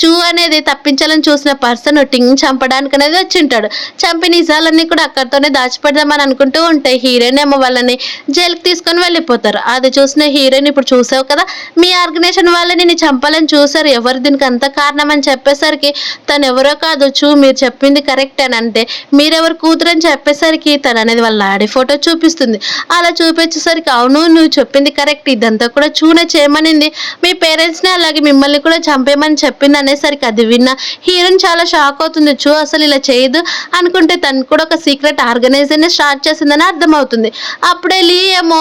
చూ అనేది తప్పించాలని చూసిన పర్సన్ టింగ్ చంపడానికి అనేది వచ్చింటాడు. చంపి నిజాలన్నీ కూడా అక్కడితోనే దాచిపెడదామని అనుకుంటూ ఉంటే హీరోయిన్ ఏమో వాళ్ళని జైలుకి తీసుకొని వెళ్ళిపోతారు. అది చూసిన హీరోయిన్ ఇప్పుడు చూసావు కదా, మీ ఆర్గనైజేషన్ వాళ్ళని నేను చంపాలని చూసారు, ఎవరు దీనికి అంత కారణం అని చెప్పేసరికి తను ఎవరో కాదు చూ, మీరు చెప్పింది కరెక్ట్ అని అంటే మీరెవరు కూతురు అని చెప్పేసరికి తను అనేది వాళ్ళ డాడీ ఫోటో చూపిస్తుంది. అలా చూపించేసరికి అవును నువ్వు చెప్పింది కరెక్ట్, ఇదంతా కూడా చూనే చేయమనింది, మీ పేరెంట్స్ని అలాగే మిమ్మల్ని కూడా చంపేయమని చెప్పింది అనేసరికి అది విన్న హీరోయిన్ చాలా షాక్ అవుతుంది. చూ అసలు ఇలా చేయదు అనుకుంటే తను కూడా ఒక సీక్రెట్ ఆర్గనైజేషన్ స్టార్ట్ చేసిందని అర్థమవుతుంది. అప్పుడే లీ ఏమో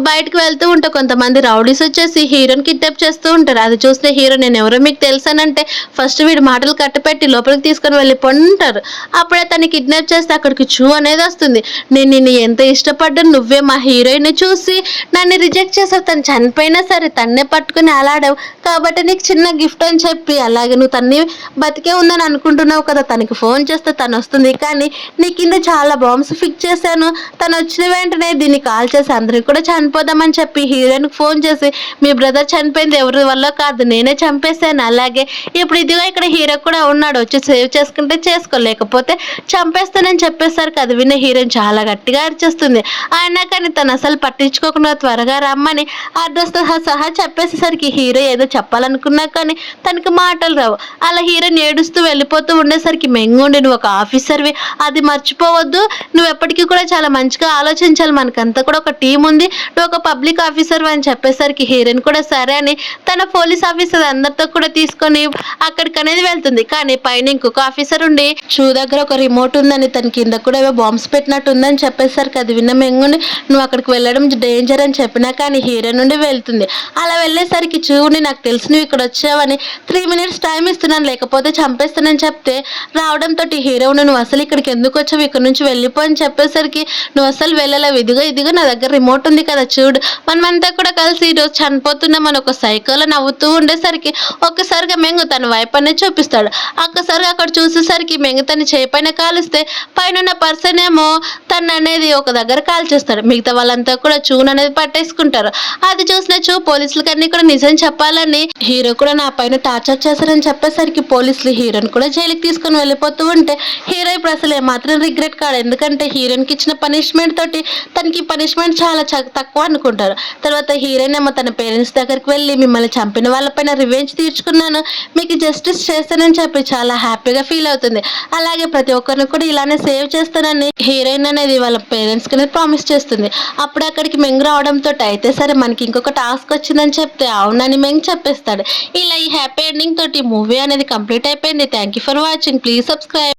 బయటకు వెళ్తూ ఉంటే కొంతమంది రౌడీస్ వచ్చేసి హీరోని కిడ్నాప్ చేస్తూ ఉంటారు. అది చూసిన హీరో నేను ఎవరో మీకు తెలుసానంటే ఫస్ట్ వీడి మాటలు కట్టపెట్టి లోపలికి తీసుకొని వెళ్ళిపోంటారు. అప్పుడే తను కిడ్నాప్ చేస్తే అక్కడికి చూ అనేది వస్తుంది. నేను నిన్ను ఎంత ఇష్టపడ్డాను, నువ్వే మా హీరోయిన్ చూసి నన్ను రిజెక్ట్ చేసావు, తను చనిపోయినా సరే తన్నే పట్టుకుని అలాడావు కాబట్టి నీకు చిన్న గిఫ్ట్ అని చెప్పి, అలాగే నువ్వు తన్ని బతికే ఉందని అనుకుంటున్నావు కదా, తనకి ఫోన్ చేస్తే తను వస్తుంది, కానీ నీ కింద చాలా బాంబ్స్ ఫిక్స్ చేశాను, తను వచ్చిన వెంటనే దీన్ని కాల్ చేసి అందరికి కూడా చనిపోదామని చెప్పి హీరోయిన్కి ఫోన్ చేసి మీ బ్రదర్ చనిపోయింది ఎవరి వల్ల కాదు నేనే చంపేశాను, అలాగే ఇప్పుడు ఇదిగో ఇక్కడ హీరో కూడా ఉన్నాడు, వచ్చి సేవ్ చేసుకుంటే చేసుకోలేకపోతే చంపేస్తానని చెప్పేసరికి అది విన్న హీరోయిన్ చాలా గట్టిగా అరిచేస్తుంది. అయినా కానీ తను అసలు పట్టించుకోకుండా త్వరగా రమ్మని అడ్రస్తో సహా చెప్పేసేసరికి హీరో ఏదో చెప్పాలనుకున్నా కానీ తనకి మాటలు రావు. అలా హీరోయిన్ ఏడుస్తూ వెళ్ళిపోతూ ఉండేసరికి మెంగుండి నువ్వు ఒక ఆఫీసర్వి, అది మర్చిపోవద్దు, నువ్వు ఎప్పటికీ కూడా చాలా మంచిగా ఆలోచించాలి, మనకంతా కూడా ఒక టీం ఉంది, నువ్వు ఒక పబ్లిక్ ఆఫీసర్ అని చెప్పేసరికి హీరోయిన్ కూడా సరే అని తన పోలీస్ ఆఫీసర్ అందరితో కూడా తీసుకొని అక్కడికి అనేది వెళ్తుంది. కానీ పైన ఇంకొక ఆఫీసర్ ఉండి షూ దగ్గర ఒక రిమోట్ ఉందని తన కింద కూడా ఏవో బాంబ్స్ పెట్టినట్టు ఉందని చెప్పేసరికి అది విన్న మెంగుండి నువ్వు అక్కడికి వెళ్ళడం డేంజర్ అని చెప్పినా కానీ హీరో నుండి వెళ్తుంది. అలా వెళ్ళేసరికి చూడండి నాకు తెలిసి నువ్వు ఇక్కడ వచ్చావని 3 minutes టైం ఇస్తున్నాను లేకపోతే చంపేస్తానని చెప్తే రావడంతో హీరో నువ్వు అసలు ఇక్కడికి ఎందుకు వచ్చావు, ఇక్కడ నుంచి వెళ్ళిపో అని చెప్పేసరికి నువ్వు అసలు వెళ్ళలేవు, ఇదిగో నా దగ్గర రిమోట్ ఉంది కదా చూడు, మనమంతా కూడా కలిసి ఈరోజు చనిపోతున్నామని ఒక సైకోలో నవ్వుతూ ఉండేసరికి ఒక్కసారిగా మెంగు తన వైపు అనేది చూపిస్తాడు. ఒక్కసారిగా అక్కడ చూసేసరికి మెంగు తన చేయి పైన కాలిస్తే పైన పర్సన్ ఏమో తను అనేది ఒక దగ్గర కాల్ చేస్తాడు. మిగతా వాళ్ళంతా కూడా చూన్ అనేది పట్టేసుకుంటారు. అది చూసిన చూ పోలీసులకి అన్ని కూడా నిజం చెప్పాలని హీరో కూడా నా పైన టార్చర్ చేశారని చెప్పేసరికి పోలీసులు హీరోని కూడా జైలుకి తీసుకొని వెళ్ళిపోతూ ఉంటే హీరో ఇప్పుడు అసలు ఏమాత్రం రిగ్రెట్ కాడు, ఎందుకంటే హీరోయిన్కి ఇచ్చిన పనిష్మెంట్ తోటి తనకి పనిష్మెంట్ చాలా తక్కువ అనుకుంటారు. తర్వాత హీరోయిన్ ఏమో తన పేరెంట్స్ దగ్గరికి వెళ్ళి మిమ్మల్ని చంపిన వాళ్ళపైన రివెంజ్ తీర్చుకున్నాను, మీకు జస్టిస్ చేస్తానని చెప్పి చాలా హ్యాపీగా ఫీల్ అవుతుంది. అలాగే ప్రతి ఒక్కరిని కూడా ఇలానే సేవ్ చేస్తానని హీరోయిన్ అనేది వాళ్ళ పేరెంట్స్కి అనేది ప్రామిస్ చేస్తుంది. అప్పుడు అక్కడికి మెంగ్ రావడంతో అయితే సరే మనకి ఇంకొక టాస్క్ వచ్చిందని చెప్తే అవునని మెంగ్ చెప్పేస్తాడు. ఇలా ఈ హ్యాపీ ఎండింగ్ తోటి మూవీ అనేది కంప్లీట్ అయిపోయింది. Thank you for watching, please subscribe.